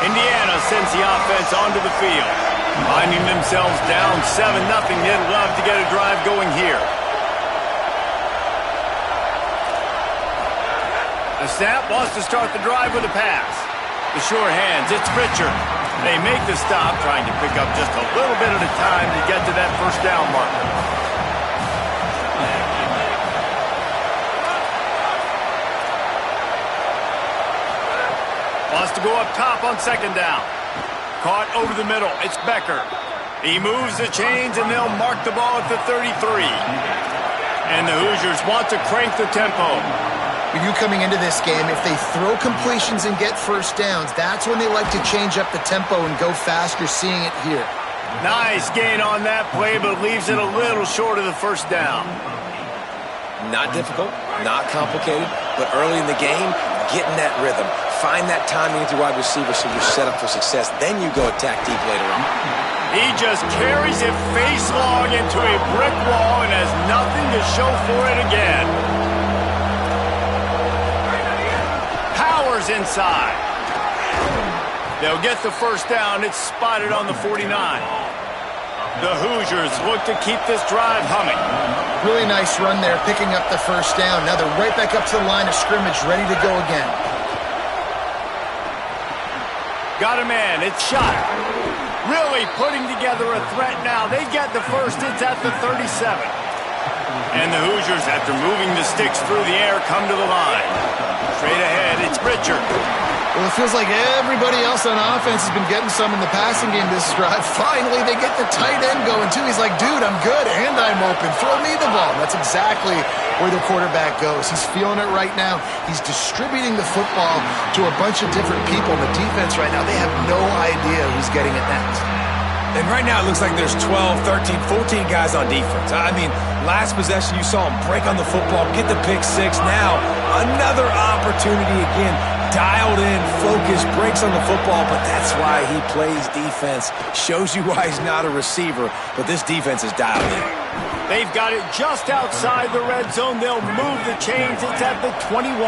Indiana sends the offense onto the field. Finding themselves down 7-0, they'd love to get a drive going here. The snap wants to start the drive with a pass. The sure hands, it's Richard. They make the stop, trying to pick up just a little bit at a time to get to that first down marker. Wants to go up top on 2nd down. Caught over the middle, it's Becker. He moves the chains, and they'll mark the ball at the 33. And the Hoosiers want to crank the tempo. With you coming into this game, if they throw completions and get first downs, that's when they like to change up the tempo and go faster, seeing it here. Nice gain on that play, but leaves it a little short of the first down. Not difficult, not complicated, but early in the game, get in that rhythm. Find that timing with your wide receiver so you're set up for success. Then you go attack deep later on. He just carries it face long into a brick wall and has nothing to show for it again. Inside. They'll get the first down. It's spotted on the 49. The Hoosiers look to keep this drive humming. Really nice run there, picking up the first down. Now they're right back up to the line of scrimmage, ready to go again. Got a man. It's shot. Really putting together a threat now. They get the first. It's at the 37. And the Hoosiers, after moving the sticks through the air, come to the line. Straight ahead, it's Richard. Well, it feels like everybody else on offense has been getting some in the passing game this drive. Finally, they get the tight end going, too. He's like, dude, I'm good, and I'm open. Throw me the ball. That's exactly where the quarterback goes. He's feeling it right now. He's distributing the football to a bunch of different people. The defense right now, they have no idea who's getting it next. And right now it looks like there's 12, 13, 14 guys on defense. I mean, last possession you saw him break on the football, get the pick six. Now another opportunity again. Dialed in, focused, breaks on the football, but that's why he plays defense. Shows you why he's not a receiver, but this defense is dialed in. They've got it just outside the red zone. They'll move the chains. It's at the 21.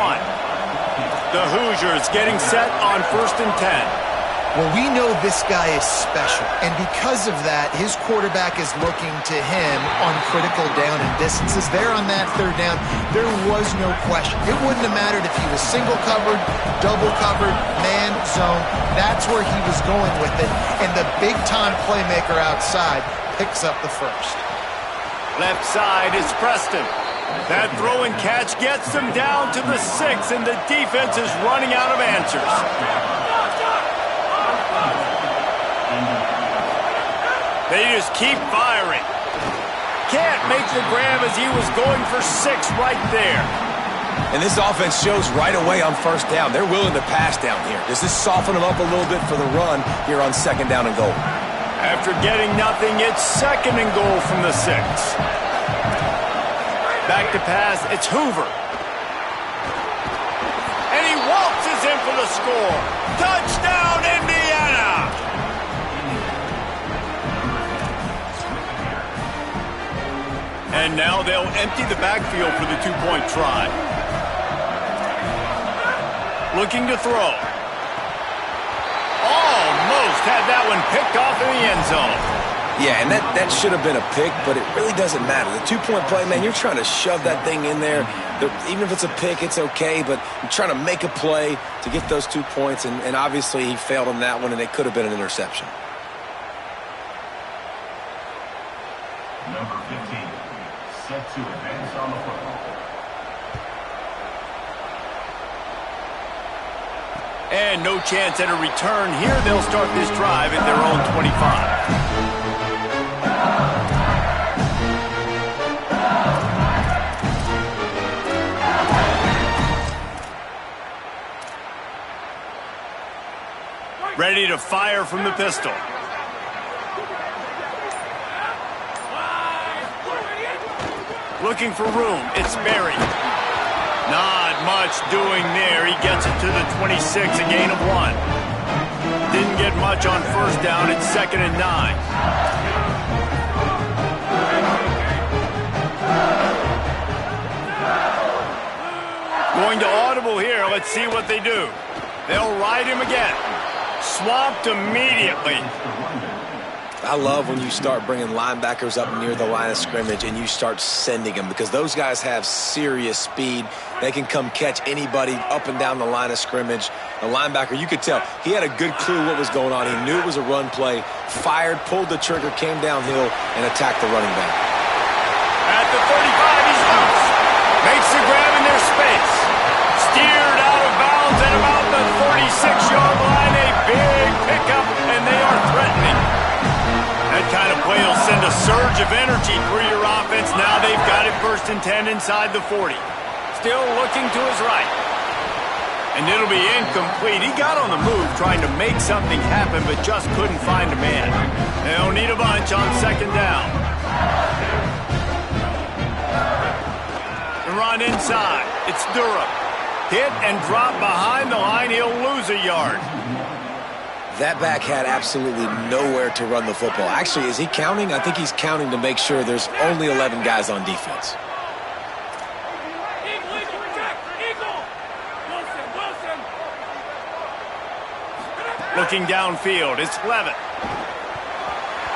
The Hoosiers getting set on 1st and 10. Well, we know this guy is special, and because of that, his quarterback is looking to him on critical down and distances. There on that 3rd down, there was no question. It wouldn't have mattered if he was single covered, double covered, man, zone. That's where he was going with it, and the big-time playmaker outside picks up the first. Left side is Preston. That throw and catch gets them down to the 6, and the defense is running out of answers. They just keep firing. Can't make the grab as he was going for 6 right there. And this offense shows right away on 1st down. They're willing to pass down here. Does this soften them up a little bit for the run here on 2nd down and goal? After getting nothing, it's 2nd and goal from the 6. Back to pass, it's Hoover. And he waltzes in for the score. Touchdown, Indiana! And now they'll empty the backfield for the 2-point try. Looking to throw. Almost had that one picked off in the end zone. Yeah, and that should have been a pick, but it really doesn't matter. The 2-point play, man, you're trying to shove that thing in there. Even if it's a pick, it's okay, but you're trying to make a play to get those 2 points, and obviously he failed on that one, and it could have been an interception. Number 15, set to advance on the football. And no chance at a return here. They'll start this drive at their own 25. Ready to fire from the pistol. Looking for room. It's Berry. Not much doing there. He gets it to the 26, a gain of 1. Didn't get much on 1st down. It's 2nd and 9. Going to audible here. Let's see what they do. They'll ride him again. Swamped immediately. I love when you start bringing linebackers up near the line of scrimmage and you start sending them, because those guys have serious speed. They can come catch anybody up and down the line of scrimmage. The linebacker, you could tell, he had a good clue what was going on. He knew it was a run play, fired, pulled the trigger, came downhill, and attacked the running back. At the 35, he's loose. Makes the grab in their space. Steered out of bounds at about the 46-yard line. A big pickup, and they are threatening. That kind of play will send a surge of energy through your offense. Now they've got it 1st and 10 inside the 40. Still looking to his right. And it'll be incomplete. He got on the move trying to make something happen, but just couldn't find a man. They'll need a bunch on 2nd down. And run inside. It's Durham. Hit and drop behind the line. He'll lose a yard. That back had absolutely nowhere to run the football. Actually, is he counting? I think he's counting to make sure there's only 11 guys on defense. Looking downfield, it's Levitt.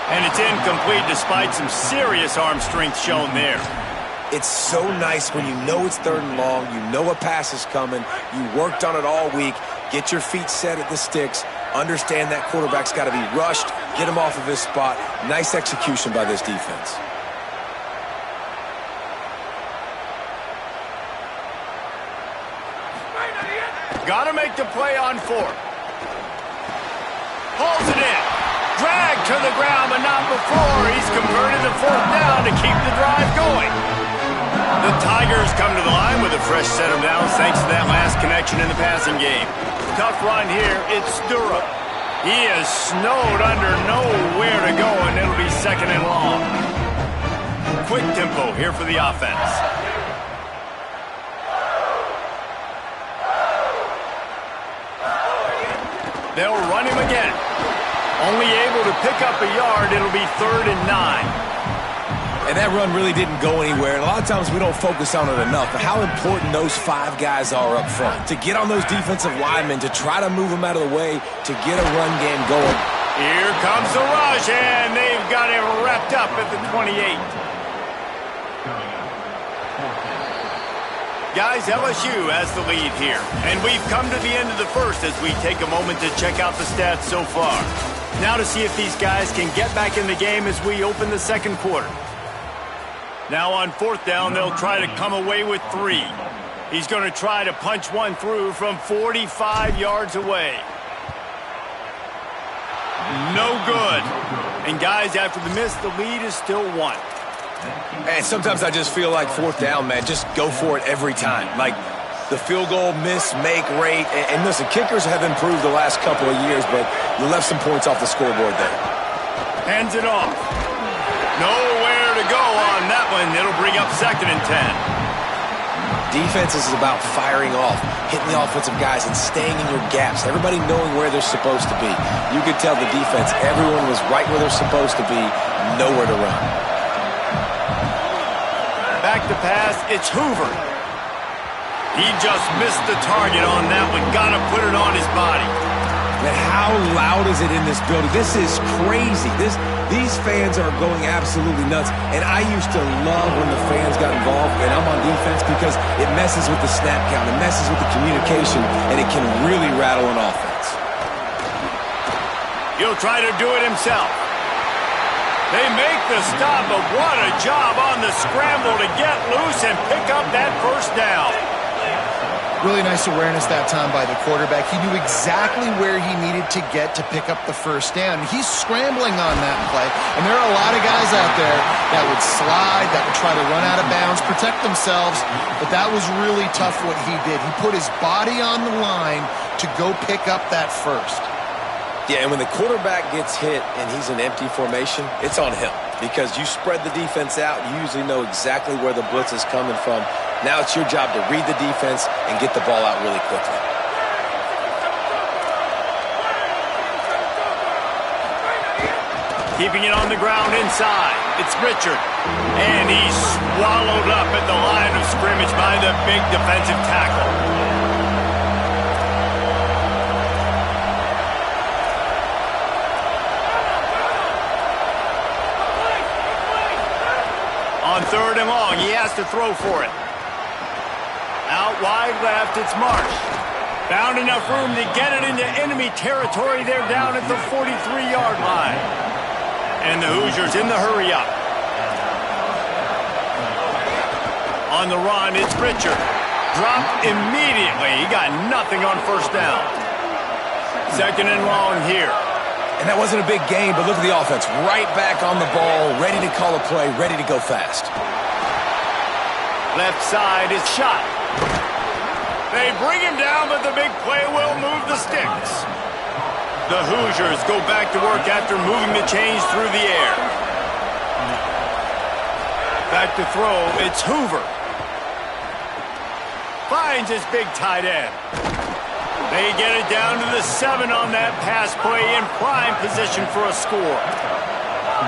And it's incomplete despite some serious arm strength shown there. It's so nice when you know it's 3rd and long, you know a pass is coming, you worked on it all week, get your feet set at the sticks, understand that quarterback's got to be rushed, get him off of his spot. Nice execution by this defense. Got to make the play on 4th. Hauls it in. Dragged to the ground, but not before. He's converted the 4th down to keep the drive going. The Tigers come to the line with a fresh set of downs thanks to that last connection in the passing game. Tough run here. It's Durham. He is snowed under, nowhere to go, and it'll be second and long. Quick tempo here for the offense. They'll run him again. Only able to pick up a yard. It'll be 3rd and 9. And that run really didn't go anywhere. And a lot of times we don't focus on it enough, but how important those 5 guys are up front. To get on those defensive linemen, to try to move them out of the way, to get a run game going. Here comes the rush, and they've got him wrapped up at the 28. Guys, LSU has the lead here. And we've come to the end of the first as we take a moment to check out the stats so far. Now to see if these guys can get back in the game as we open the second quarter. Now on 4th down, they'll try to come away with 3. He's going to try to punch one through from 45 yards away. No good. And guys, after the miss, the lead is still 1. And sometimes I just feel like 4th down, man, just go for it every time. Like the field goal miss-make rate. And listen, kickers have improved the last couple of years, but you left some points off the scoreboard there. Hands it off. Nowhere to go on that one. It'll bring up 2nd and 10. Defense is about firing off, hitting the offensive guys, and staying in your gaps. Everybody knowing where they're supposed to be. You could tell the defense, everyone was right where they're supposed to be, nowhere to run. Back to pass, it's Hoover. He just missed the target on that one. Gotta put it on his body. Man, how loud is it in this building? This is crazy. These fans are going absolutely nuts. And I used to love when the fans got involved, and I'm on defense, because it messes with the snap count, it messes with the communication, and it can really rattle an offense. He'll try to do it himself. They make the stop, but what a job on the scramble to get loose and pick up that 1st down. Really nice awareness that time by the quarterback. He knew exactly where he needed to get to pick up the 1st down. He's scrambling on that play, and there are a lot of guys out there that would slide, that would try to run out of bounds, protect themselves, but that was really tough what he did. He put his body on the line to go pick up that 1st. Yeah, and when the quarterback gets hit and he's in empty formation, it's on him, because you spread the defense out, you usually know exactly where the blitz is coming from. Now it's your job to read the defense and get the ball out really quickly. Keeping it on the ground inside. It's Richard. And he's swallowed up at the line of scrimmage by the big defensive tackle. On 3rd and long, he has to throw for it. Out wide left, it's Marsh. Found enough room to get it into enemy territory. They're down at the 43-yard line. And the Hoosiers in the hurry up. On the run, it's Richard. Dropped immediately. He got nothing on 1st down. 2nd and long here. And that wasn't a big gain, but look at the offense. Right back on the ball, ready to call a play, ready to go fast. Left side is shot. They bring him down, but the big play will move the sticks. The Hoosiers go back to work after moving the chains through the air. Back to throw, it's Hoover. Finds his big tight end. They get it down to the 7 on that pass play, in prime position for a score.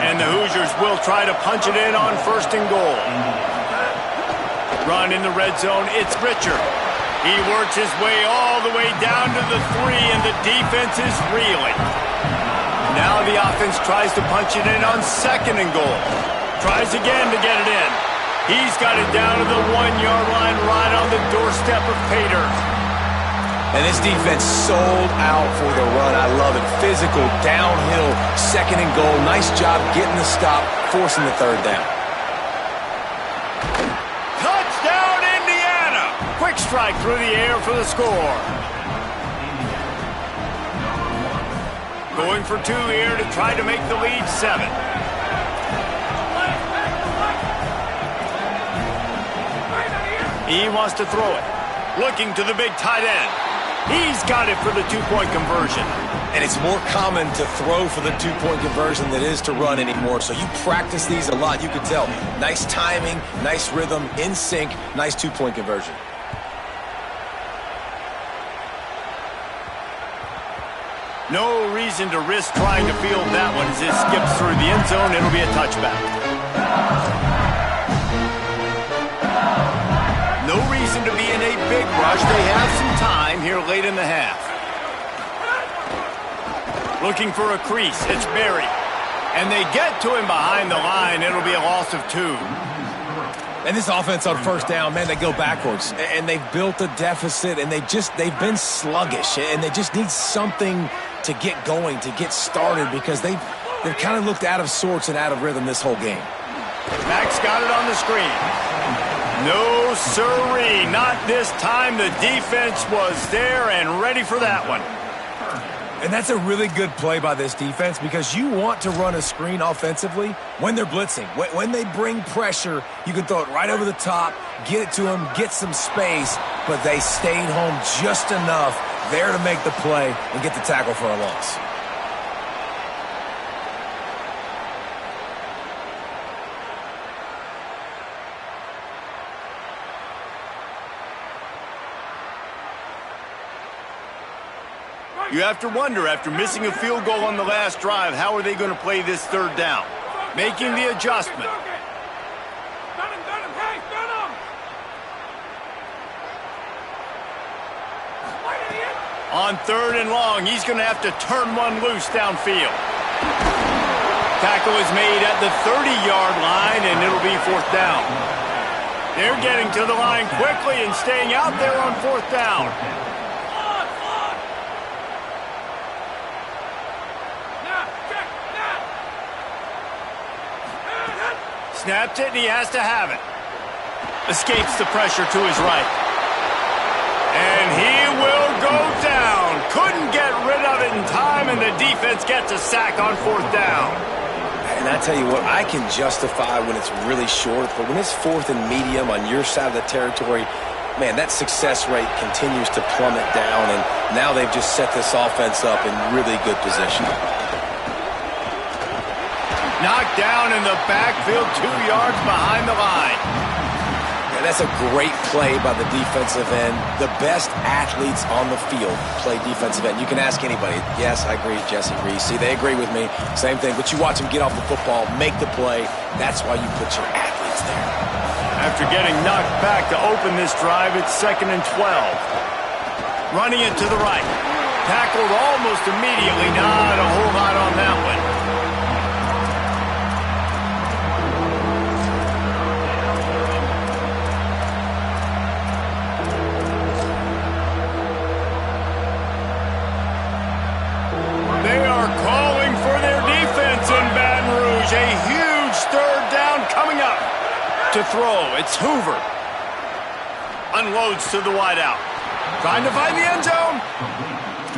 And the Hoosiers will try to punch it in on 1st and goal. Run in the red zone, it's Richard. He works his way all the way down to the 3, and the defense is reeling. Now the offense tries to punch it in on 2nd and goal. Tries again to get it in. He's got it down to the 1-yard line, right on the doorstep of pay dirt. And this defense sold out for the run. I love it. Physical, downhill, 2nd and goal. Nice job getting the stop, forcing the 3rd down. Touchdown, Indiana! Quick strike through the air for the score. Going for 2 here to try to make the lead 7. He wants to throw it. Looking to the big tight end. He's got it for the 2-point conversion. And it's more common to throw for the two-point conversion than it is to run anymore. So you practice these a lot. You can tell. Nice timing, nice rhythm, in sync, nice two-point conversion. No reason to risk trying to field that one as it skips through the end zone. It'll be a touchback. No reason to be in a big rush. They have some time here late in the half. Looking for a crease. It's Berry. And they get to him behind the line. It'll be a loss of 2. And this offense on first down, man, they go backwards. And they've built a deficit, and they've been sluggish. And they just need something to get going, to get started, because they've kind of looked out of sorts and out of rhythm this whole game. Max got it on the screen. No siree, not this time. The defense was there and ready for that one. And that's a really good play by this defense, because you want to run a screen offensively when they're blitzing. When they bring pressure, you can throw it right over the top, get it to them, get some space, but they stayed home just enough there to make the play and get the tackle for a loss. You have to wonder, after missing a field goal on the last drive, how are they going to play this third down? Making the adjustment. On 3rd and long, he's going to have to turn one loose downfield. Tackle is made at the 30-yard line, and it'll be 4th down. They're getting to the line quickly and staying out there on 4th down. Snapped it, and he has to have it. Escapes the pressure to his right. And he will go down. Couldn't get rid of it in time, and the defense gets a sack on 4th down. And I tell you what, I can justify when it's really short, but when it's 4th and medium on your side of the territory, man, that success rate continues to plummet down, and now they've just set this offense up in really good position. Knocked down in the backfield, 2 yards behind the line. And that's a great play by the defensive end. The best athletes on the field play defensive end. You can ask anybody. Yes, I agree, Jesse Reese. See, they agree with me. Same thing. But you watch them get off the football, make the play. That's why you put your athletes there. After getting knocked back to open this drive, it's 2nd and 12. Running it to the right. Tackled almost immediately. Not a whole lot on that one. A huge 3rd down coming up. To throw, it's Hoover. Unloads to the wideout. Trying to find the end zone.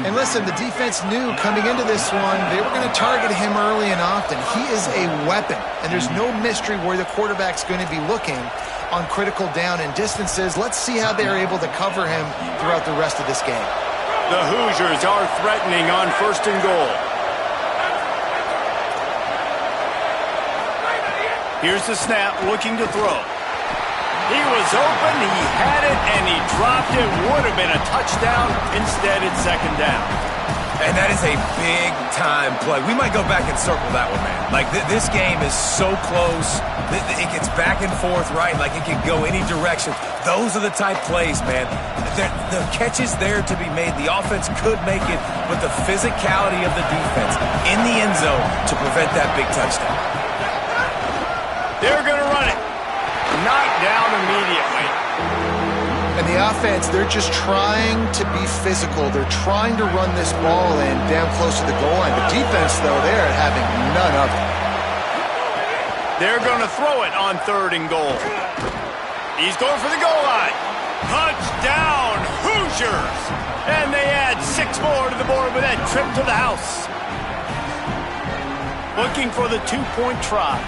And listen, the defense knew coming into this one, they were going to target him early and often. He is a weapon, and there's no mystery where the quarterback's going to be looking on critical down and distances. Let's see how they're able to cover him throughout the rest of this game. The Hoosiers are threatening on 1st and goal. Here's the snap, looking to throw. He was open, he had it, and he dropped it. Would have been a touchdown. Instead, it's 2nd down. And that is a big-time play. We might go back and circle that one, man. Like, this game is so close. It gets back and forth, right? Like, it can go any direction. Those are the type plays, man. The catch is there to be made. The offense could make it, but the physicality of the defense in the end zone to prevent that big touchdown. They're going to run it. Knocked down immediately. And the offense, they're just trying to be physical. They're trying to run this ball in down close to the goal line. The defense, though, they're having none of it. They're going to throw it on 3rd and goal. He's going for the goal line. Touchdown, Hoosiers. And they add 6 more to the board with that trip to the house. Looking for the 2-point try.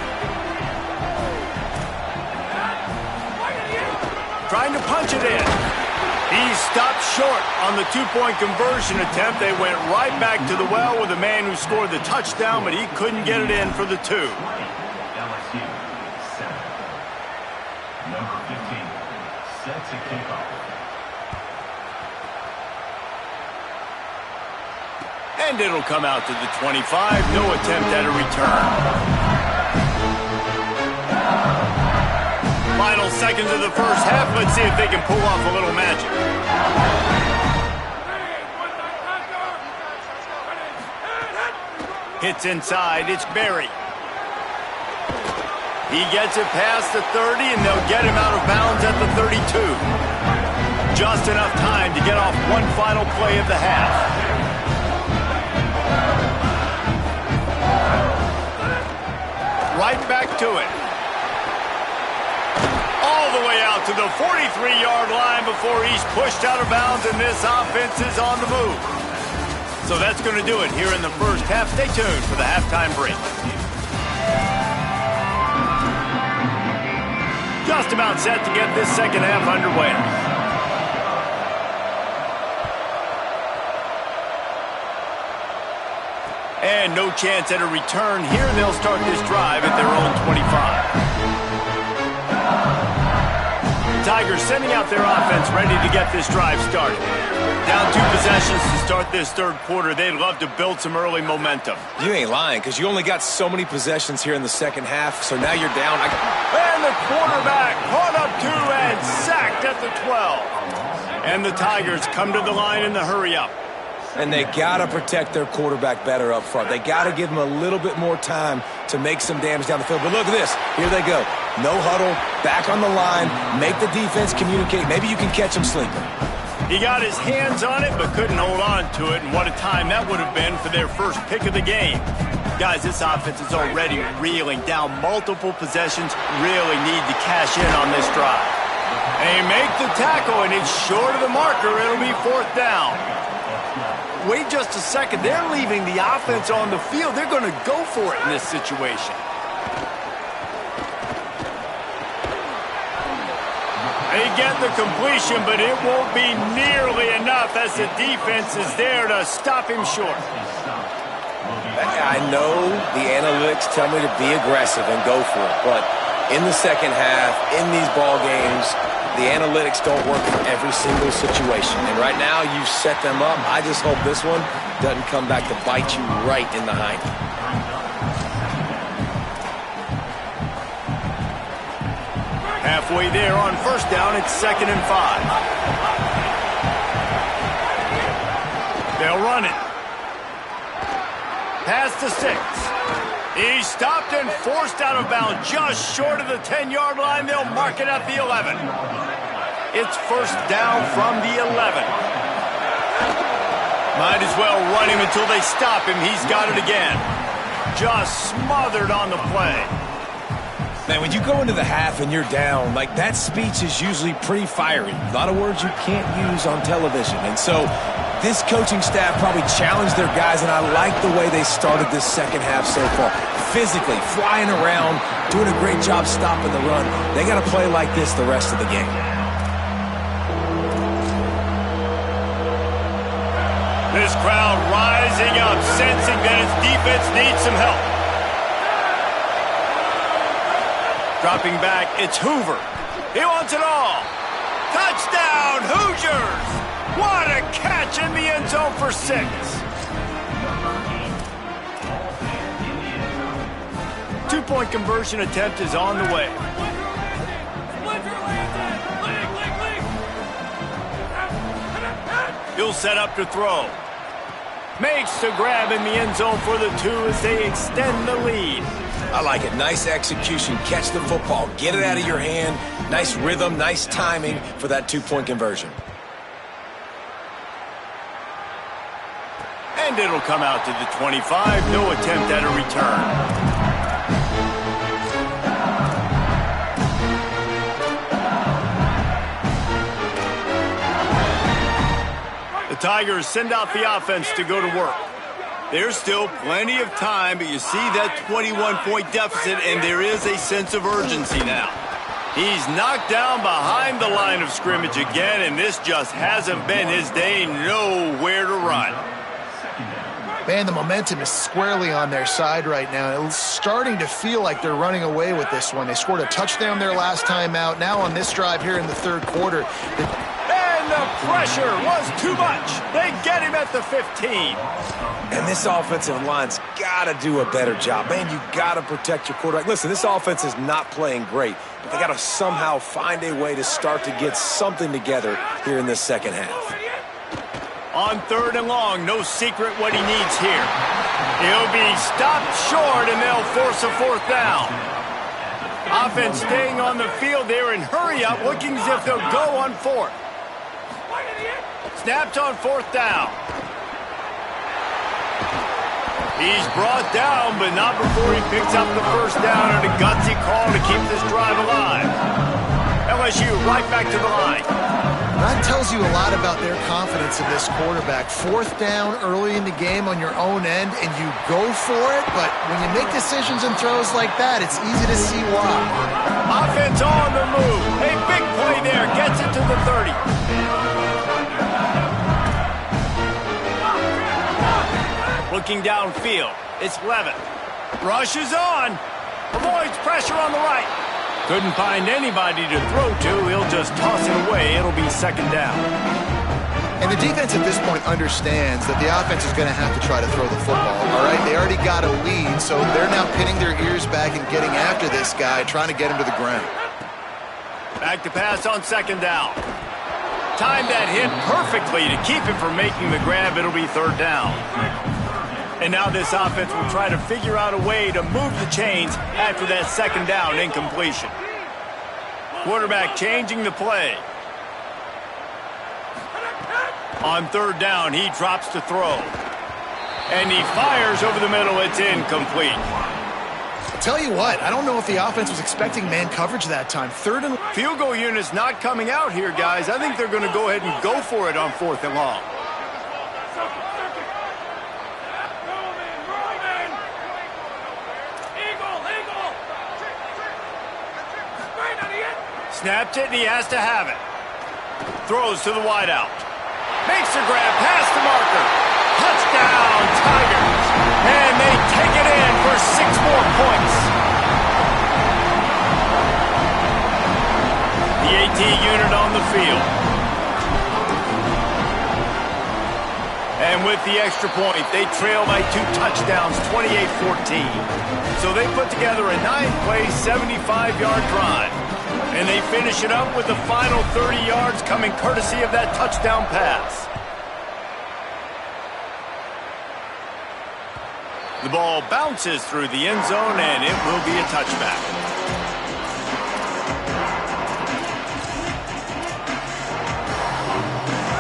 Trying to punch it in. He stopped short on the two-point conversion attempt. They went right back to the well with the man who scored the touchdown, but he couldn't get it in for the two. LSU 7. Number 15 set to kick off. And it'll come out to the 25. No attempt at a return. Final seconds of the first half. Let's see if they can pull off a little magic. Hits inside. It's Berry. He gets it past the 30, and they'll get him out of bounds at the 32. Just enough time to get off one final play of the half. Right back to it. All the way out to the 43-yard line before he's pushed out of bounds, and this offense is on the move. So that's going to do it here in the first half. Stay tuned for the halftime break. Just about set to get this second half underway. And no chance at a return here. They'll start this drive at their own 25. Tigers sending out their offense ready to get this drive started. Down 2 possessions to start this third quarter. They'd love to build some early momentum. You ain't lying, because you only got so many possessions here in the second half, so now you're down. And the quarterback caught up to and sacked at the 12. And the Tigers come to the line in the hurry-up. And they got to protect their quarterback better up front. They got to give him a little bit more time to make some damage down the field. But look at this. Here they go. No huddle, back on the line, make the defense communicate. Maybe you can catch him sleeping. He got his hands on it, but couldn't hold on to it. And what a time that would have been for their first pick of the game. Guys, this offense is already reeling down multiple possessions. Really need to cash in on this drive. They make the tackle, and it's short of the marker. It'll be 4th down. Wait just a second. They're leaving the offense on the field. They're going to go for it in this situation. They get the completion, but it won't be nearly enough as the defense is there to stop him short. I know the analytics tell me to be aggressive and go for it, but in the second half, in these ball games, the analytics don't work in every single situation. And right now, you've set them up. I just hope this one doesn't come back to bite you right in the hind. Halfway there on 1st down, it's 2nd and 5. They'll run it. Pass to 6. He stopped and forced out of bounds just short of the 10-yard line. They'll mark it at the 11. It's 1st down from the 11. Might as well run him until they stop him. He's got it again. Just smothered on the play. Man, when you go into the half and you're down, like, that speech is usually pretty fiery. A lot of words you can't use on television. And so this coaching staff probably challenged their guys, and I like the way they started this second half so far. Physically, flying around, doing a great job stopping the run. They got to play like this the rest of the game. This crowd rising up, sensing that its defense needs some help. Dropping back, it's Hoover. He wants it all. Touchdown, Hoosiers! What a catch in the end zone for 6. Two-point conversion attempt is on the way. He'll set up to throw. Makes the grab in the end zone for the 2 as they extend the lead. I like it. Nice execution. Catch the football. Get it out of your hand. Nice rhythm, nice timing for that 2-point conversion. And it'll come out to the 25. No attempt at a return. The Tigers send out the offense to go to work. There's still plenty of time, but you see that 21-point deficit, and there is a sense of urgency now. He's knocked down behind the line of scrimmage again, and this just hasn't been his day. Nowhere to run. Man, the momentum is squarely on their side right now. It's starting to feel like they're running away with this one. They scored a touchdown their last time out. Now on this drive here in the third quarter. And the pressure was too much. They get him at the 15. And this offensive line's got to do a better job. Man, you got to protect your quarterback. Listen, this offense is not playing great, but they got to somehow find a way to start to get something together here in this second half. On 3rd and long, no secret what he needs here. He'll be stopped short, and they'll force a 4th down. Offense staying on the field there and hurry up, looking as if they'll go on 4th. Snapped on 4th down. He's brought down, but not before he picks up the 1st down and a gutsy call to keep this drive alive. LSU right back to the line. That tells you a lot about their confidence in this quarterback. 4th down early in the game on your own end, and you go for it, but when you make decisions and throws like that, it's easy to see why. Offense on the move. A big play there. Gets it to the 30. Looking downfield. It's Levitt. Rush is on. Avoids pressure on the right. Couldn't find anybody to throw to. He'll just toss it away. It'll be 2nd down. And the defense at this point understands that the offense is going to have to try to throw the football, all right? They already got a lead, so they're now pinning their ears back and getting after this guy, trying to get him to the ground. Back to pass on 2nd down. Timed that hit perfectly to keep him from making the grab. It'll be 3rd down. And now this offense will try to figure out a way to move the chains after that 2nd down incompletion. Quarterback changing the play. On 3rd down, he drops to throw. And he fires over the middle. It's incomplete. Tell you what, I don't know if the offense was expecting man coverage that time. 3rd and... Field goal unit's not coming out here, guys. I think they're going to go ahead and go for it on 4th and long. Snapped it, and he has to have it. Throws to the wideout. Makes the grab past the marker. Touchdown, Tigers. And they take it in for 6 more points. The AT unit on the field. And with the extra point, they trail by 2 touchdowns, 28-14. So they put together a 9-play, 75-yard drive. And they finish it up with the final 30 yards coming courtesy of that touchdown pass. The ball bounces through the end zone, and it will be a touchback.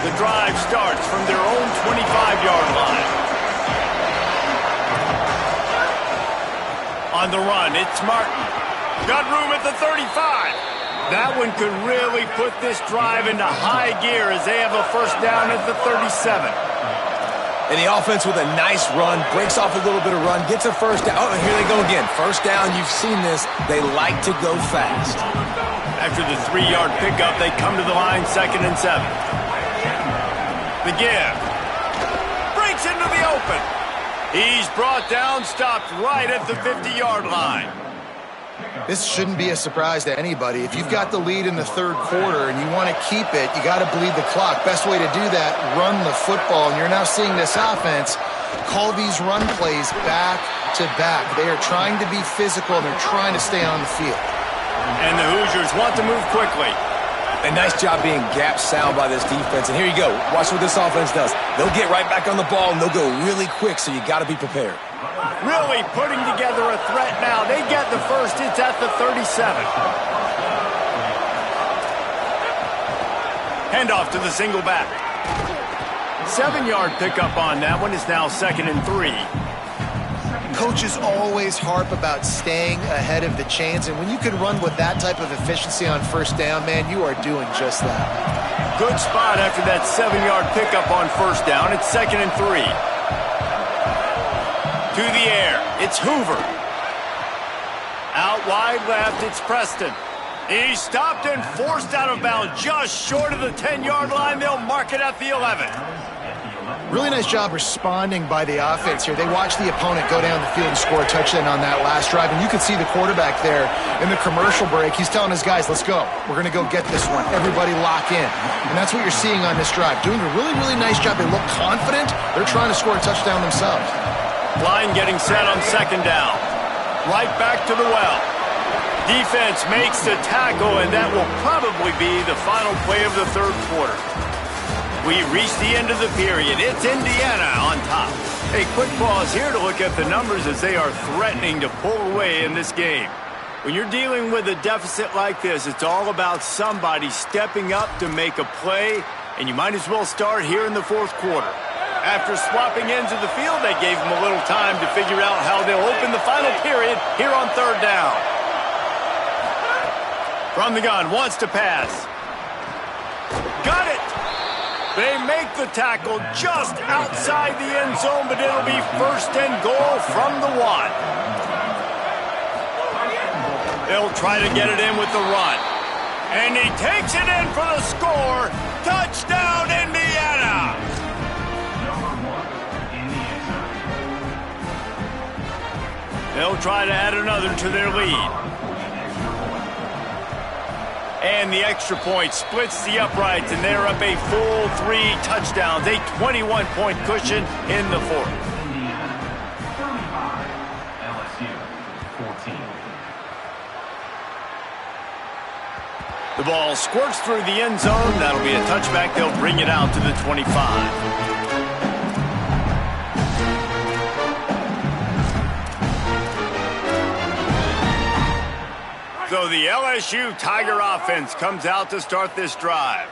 The drive starts from their own 25-yard line. On the run, it's Martin. Got room at the 35. That one could really put this drive into high gear as they have a 1st down at the 37. And the offense with a nice run, breaks off a little bit of run, gets a 1st down. Oh, and here they go again. 1st down, you've seen this. They like to go fast. After the 3-yard pickup, they come to the line 2nd and 7. The give. Breaks into the open. He's brought down, stopped right at the 50-yard line. This shouldn't be a surprise to anybody. If you've got the lead in the 3rd quarter and you want to keep it, you got to bleed the clock. Best way to do that, run the football. And you're now seeing this offense call these run plays back to back. They are trying to be physical, and they're trying to stay on the field. And the Hoosiers want to move quickly. A nice job being gap sound by this defense. And here you go. Watch what this offense does. They'll get right back on the ball, and they'll go really quick, so you got to be prepared. Really putting together a threat now. They get the 1st. It's at the 37. Handoff to the single back. 7-yard pickup on that one. Is now 2nd and 3. Coaches always harp about staying ahead of the chains, and when you can run with that type of efficiency on 1st down, man, you are doing just that. Good spot after that 7-yard pickup on 1st down. It's 2nd and 3. To the air, it's Hoover. Out wide left, it's Preston. He's stopped and forced out of bounds just short of the 10-yard line. They'll mark it at the 11. Really nice job responding by the offense here. They watched the opponent go down the field and score a touchdown on that last drive, and you could see the quarterback there in the commercial break. He's telling his guys, let's go. We're going to go get this one. Everybody lock in. And that's what you're seeing on this drive. Doing a really, really nice job. They look confident. They're trying to score a touchdown themselves. Line getting set on second down. Right back to the well. Defense makes the tackle, and that will probably be the final play of the third quarter. We reach the end of the period. It's Indiana on top. A quick pause here to look at the numbers as they are threatening to pull away in this game. When you're dealing with a deficit like this, it's all about somebody stepping up to make a play, and you might as well start here in the fourth quarter. After swapping ends of the field, they gave them a little time to figure out how they'll open the final period here on third down. From the gun, wants to pass. Got it! They make the tackle just outside the end zone, but it'll be first and goal from the 1. They'll try to get it in with the run. And he takes it in for the score. Touchdown, Indiana! They'll try to add another to their lead. And the extra point splits the uprights, and they're up a full 3 touchdowns, a 21-point cushion in the fourth. LSU 14. The ball squirts through the end zone. That'll be a touchback. They'll bring it out to the 25. So the LSU Tiger offense comes out to start this drive.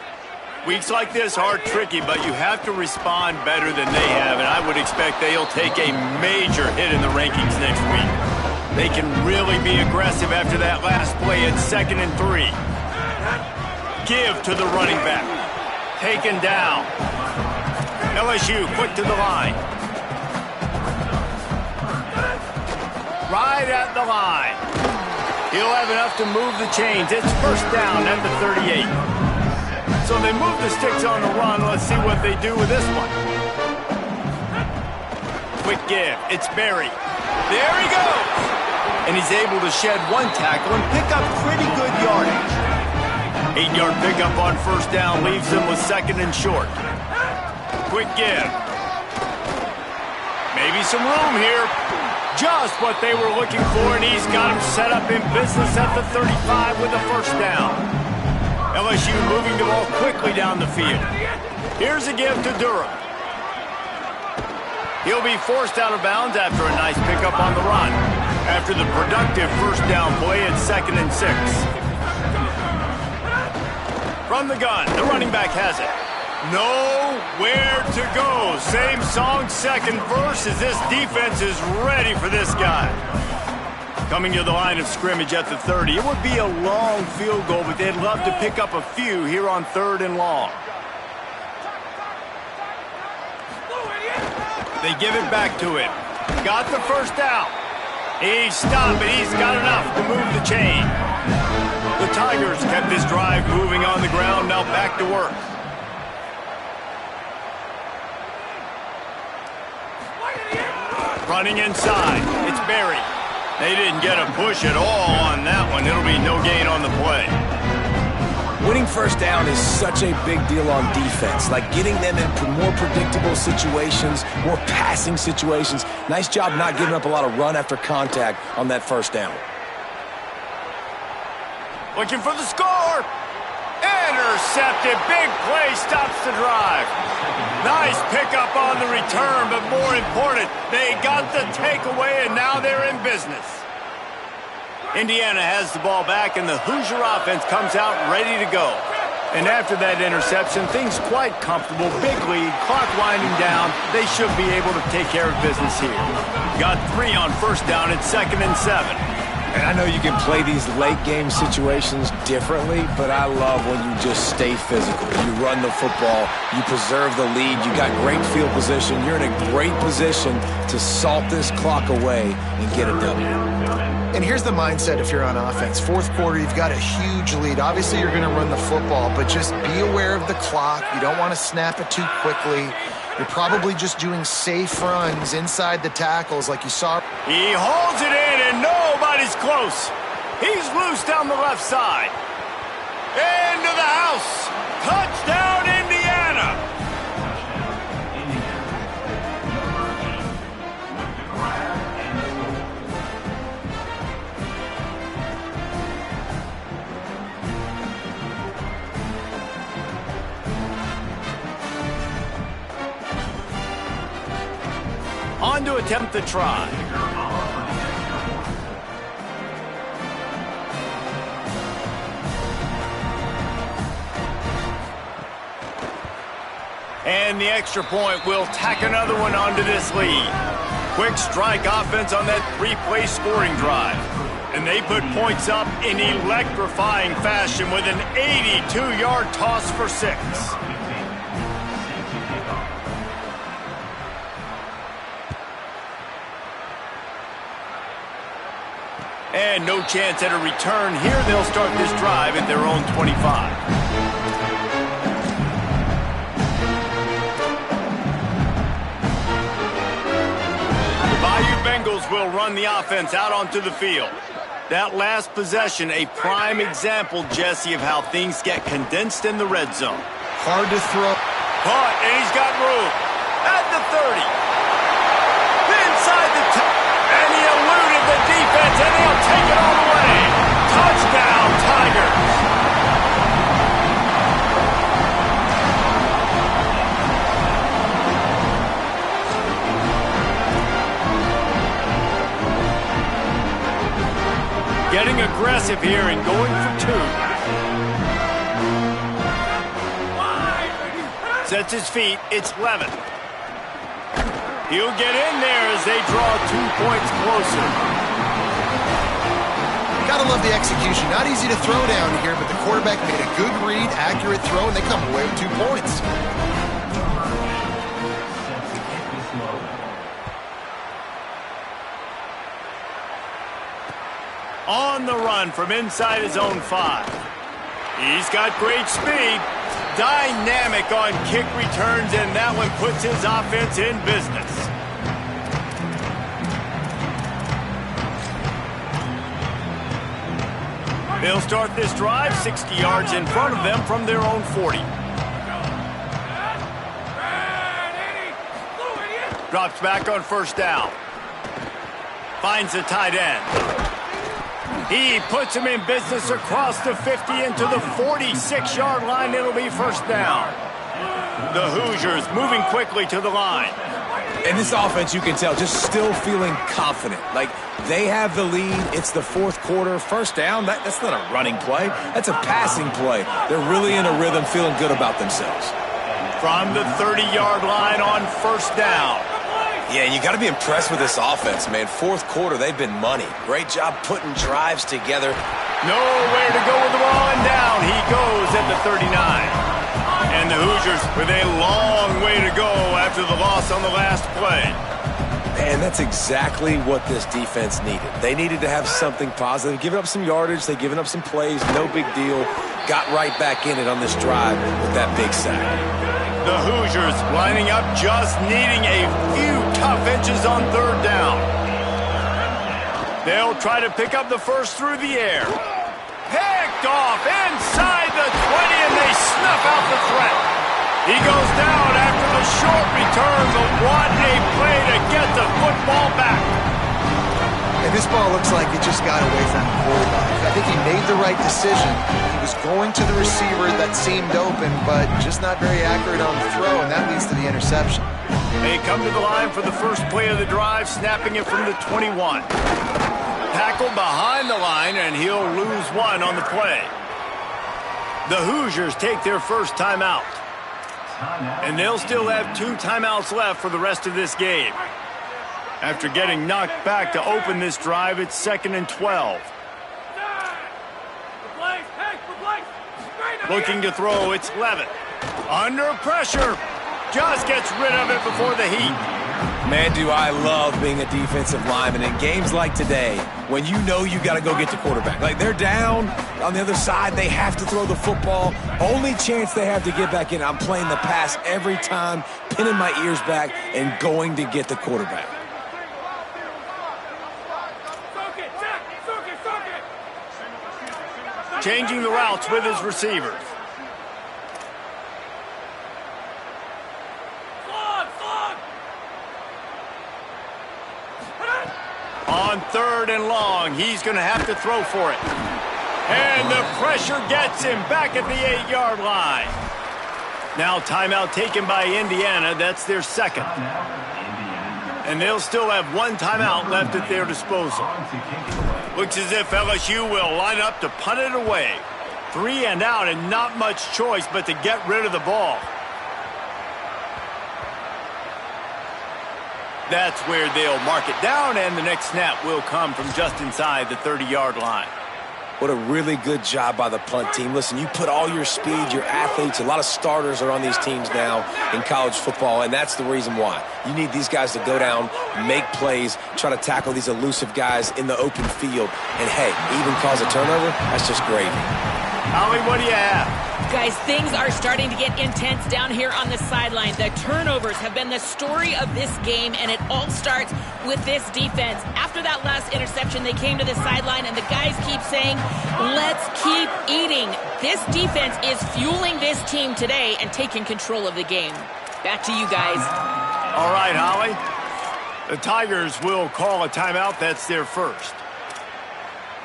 Weeks like this are tricky, but you have to respond better than they have, and I would expect they'll take a major hit in the rankings next week. They can really be aggressive after that last play at 2nd and 3. Give to the running back. Taken down. LSU quick to the line. Right at the line. He'll have enough to move the chains. It's first down at the 38. So they move the sticks on the run. Let's see what they do with this one. Quick give. It's Berry. There he goes. And he's able to shed one tackle and pick up pretty good yardage. 8-yard pickup on first down leaves him with 2nd and short. Quick give. Maybe some room here. Just what they were looking for, and he's got him set up in business at the 35 with a first down. LSU moving the ball quickly down the field. Here's a give to Durham. He'll be forced out of bounds after a nice pickup on the run. After the productive first down play at 2nd and 6. From the gun, the running back has it. Nowhere to go. Same song, second verse, as this defense is ready for this guy. Coming to the line of scrimmage at the 30. It would be a long field goal, but they'd love to pick up a few here on 3rd and long. They give it back to him. Got the first down. He's stopped, and he's got enough to move the chain. The Tigers kept this drive moving on the ground, now back to work. Running inside. It's Berry. They didn't get a push at all on that one. It'll be no gain on the play. Winning first down is such a big deal on defense, like getting them into more predictable situations, more passing situations. Nice job not giving up a lot of run after contact on that first down. Looking for the score. Intercepted. Big play stops the drive. Nice pickup on the return, but more important, they got the takeaway, and now they're in business. Indiana has the ball back, and the Hoosier offense comes out ready to go. And after that interception, things quite comfortable. Big lead, clock winding down. They should be able to take care of business here. Got 3 on first down at 2nd and 7. And I know you can play these late-game situations differently, but I love when you just stay physical. You run the football, you preserve the lead, you got great field position. You're in a great position to salt this clock away and get a W. And here's the mindset if you're on offense. Fourth quarter, you've got a huge lead. Obviously, you're going to run the football, but just be aware of the clock. You don't want to snap it too quickly. You're probably just doing safe runs inside the tackles like you saw. He holds it in, and nobody's close. He's loose down the left side. Into the house. Touchdown, Indiana. On to attempt the try. And the extra point will tack another one onto this lead. Quick strike offense on that three-play scoring drive. And they put points up in electrifying fashion with an 82-yard toss for 6. And no chance at a return here. They'll start this drive at their own 25. The Bayou Bengals will run the offense out onto the field. That last possession, a prime example, Jesse, of how things get condensed in the red zone. Hard to throw. Caught, and he's got room. At the 30. Inside the 10. And he eluded the defense, and they'll take it all the way. Touchdown, Tigers. Getting aggressive here and going for 2. Sets his feet. It's Levin. He'll get in there as they draw 2 points closer. Gotta love the execution. Not easy to throw down here, but the quarterback made a good read, accurate throw, and they come away with 2 points. On the run from inside his own 5. He's got great speed. Dynamic on kick returns, and that one puts his offense in business. They'll start this drive 60 yards in front of them from their own 40. Drops back on first down. Finds the tight end. He puts him in business across the 50 into the 46-yard line. It'll be first down. The Hoosiers moving quickly to the line. And this offense, you can tell, just still feeling confident. Like, they have the lead. It's the fourth quarter. First down, that's not a running play. That's a passing play. They're really in a rhythm, feeling good about themselves. From the 30-yard line on first down. Yeah, you got to be impressed with this offense, man. Fourth quarter, they've been money. Great job putting drives together. Nowhere to go with the ball, and down he goes at the 39. And the Hoosiers with a long way to go after the loss on the last play. And that's exactly what this defense needed. They needed to have something positive. Giving up some yardage, they've given up some plays, no big deal. Got right back in it on this drive with that big sack. The Hoosiers lining up, just needing a few tough inches on third down. They'll try to pick up the first through the air. Picked off inside the 20, and they snuff out the threat. He goes down after the short return, but what a play to get the football back. And this ball looks like it just got away from the quarterback. I think he made the right decision. He was going to the receiver that seemed open, but just not very accurate on the throw, and that leads to the interception. They come to the line for the first play of the drive, snapping it from the 21. Tackled behind the line, and he'll lose 1 on the play. The Hoosiers take their first timeout. And they'll still have 2 timeouts left for the rest of this game. After getting knocked back to open this drive, it's 2nd and 12. Looking to throw, it's Levitt. Under pressure. Just gets rid of it before the heat. Man, do I love being a defensive lineman in games like today when you know you got to go get the quarterback. Like, they're down on the other side. They have to throw the football. Only chance they have to get back in. I'm playing the pass every time, pinning my ears back and going to get the quarterback. Changing the routes with his receivers. On 3rd and long, he's going to have to throw for it. And the pressure gets him back at the 8-yard line. Now timeout taken by Indiana. That's their second. And they'll still have one timeout left at their disposal. Looks as if LSU will line up to punt it away. 3 and out and not much choice but to get rid of the ball. That's where they'll mark it down, and the next snap will come from just inside the 30-yard line. What a really good job by the punt team. Listen, you put all your speed, your athletes, a lot of starters are on these teams now in college football, and that's the reason why. You need these guys to go down, make plays, try to tackle these elusive guys in the open field, and, hey, even cause a turnover, that's just gravy. Holly, what do you have? Guys, things are starting to get intense down here on the sideline. The turnovers have been the story of this game, and it all starts with this defense. After that last interception, they came to the sideline, and the guys keep saying, let's keep eating. This defense is fueling this team today and taking control of the game. Back to you guys. All right, Holly. The Tigers will call a timeout. That's their first.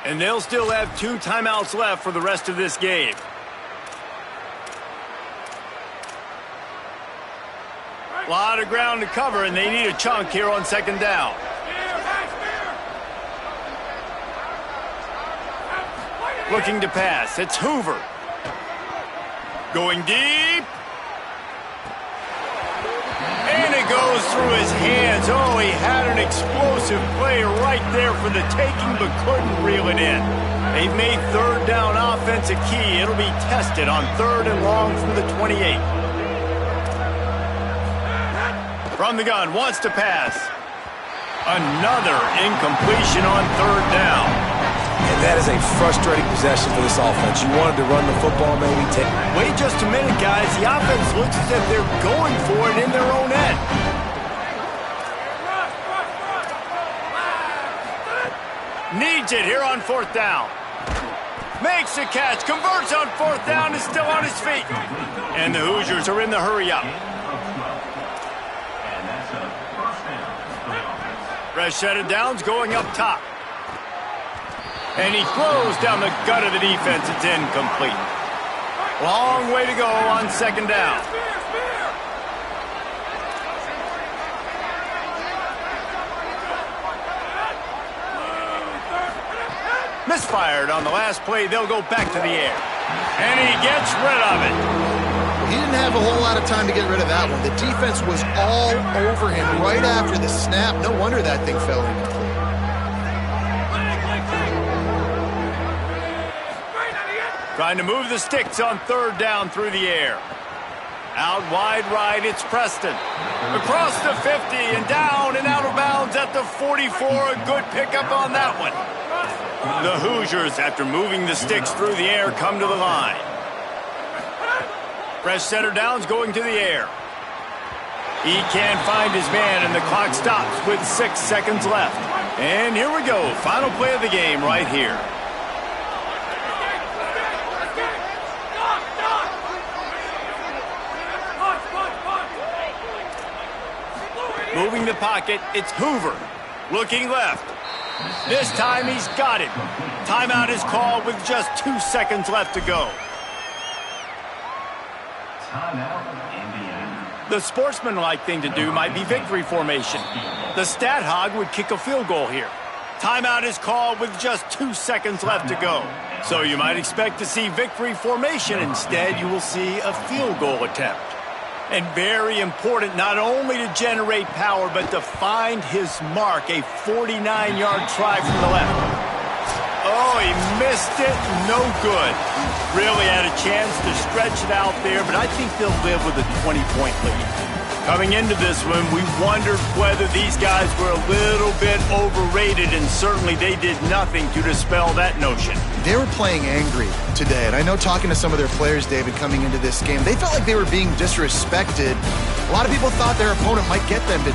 And they'll still have 2 timeouts left for the rest of this game. A lot of ground to cover, and they need a chunk here on 2nd down. Looking to pass. It's Hoover. Going deep. And it goes through his hands. Oh, he had an explosive play right there for the taking, but couldn't reel it in. They've made 3rd down offense a key. It'll be tested on 3rd and long from the 28. From the gun, wants to pass. Another incompletion on 3rd down. And that is a frustrating possession for this offense. You wanted to run the football, maybe take. Wait just a minute, guys. The offense looks as if they're going for it in their own end. Needs it here on 4th down. Makes the catch, converts on 4th down, is still on his feet. And the Hoosiers are in the hurry-up. Fresh set of downs going up top. And he throws down the gut of the defense. It's incomplete. Long way to go on 2nd down. Misfired on the last play. They'll go back to the air. And he gets rid of it. He didn't have a whole lot of time to get rid of that one. The defense was all over him right after the snap. No wonder that thing fell incomplete. Trying to move the sticks on 3rd down through the air. Out wide right, it's Preston. Across the 50 and down and out of bounds at the 44. A good pickup on that one. The Hoosiers, after moving the sticks through the air, come to the line. Fresh center downs going to the air. He can't find his man, and the clock stops with 6 seconds left. And here we go. Final play of the game right here. Moving the pocket, it's Hoover. Looking left. This time he's got him. Timeout is called with just 2 seconds left to go. The sportsmanlike thing to do might be victory formation. The stat hog would kick a field goal here. Timeout is called with just 2 seconds left to go. So you might expect to see victory formation. Instead, you will see a field goal attempt. And very important, not only to generate power, but to find his mark, a 49-yard try from the left. Oh, he missed it. No good. Really had a chance to stretch it out there, but I think they'll live with a 20-point lead. Coming into this one, we wondered whether these guys were a little bit overrated, and certainly they did nothing to dispel that notion. They were playing angry today, and I know talking to some of their players, David, coming into this game, they felt like they were being disrespected. A lot of people thought their opponent might get them today.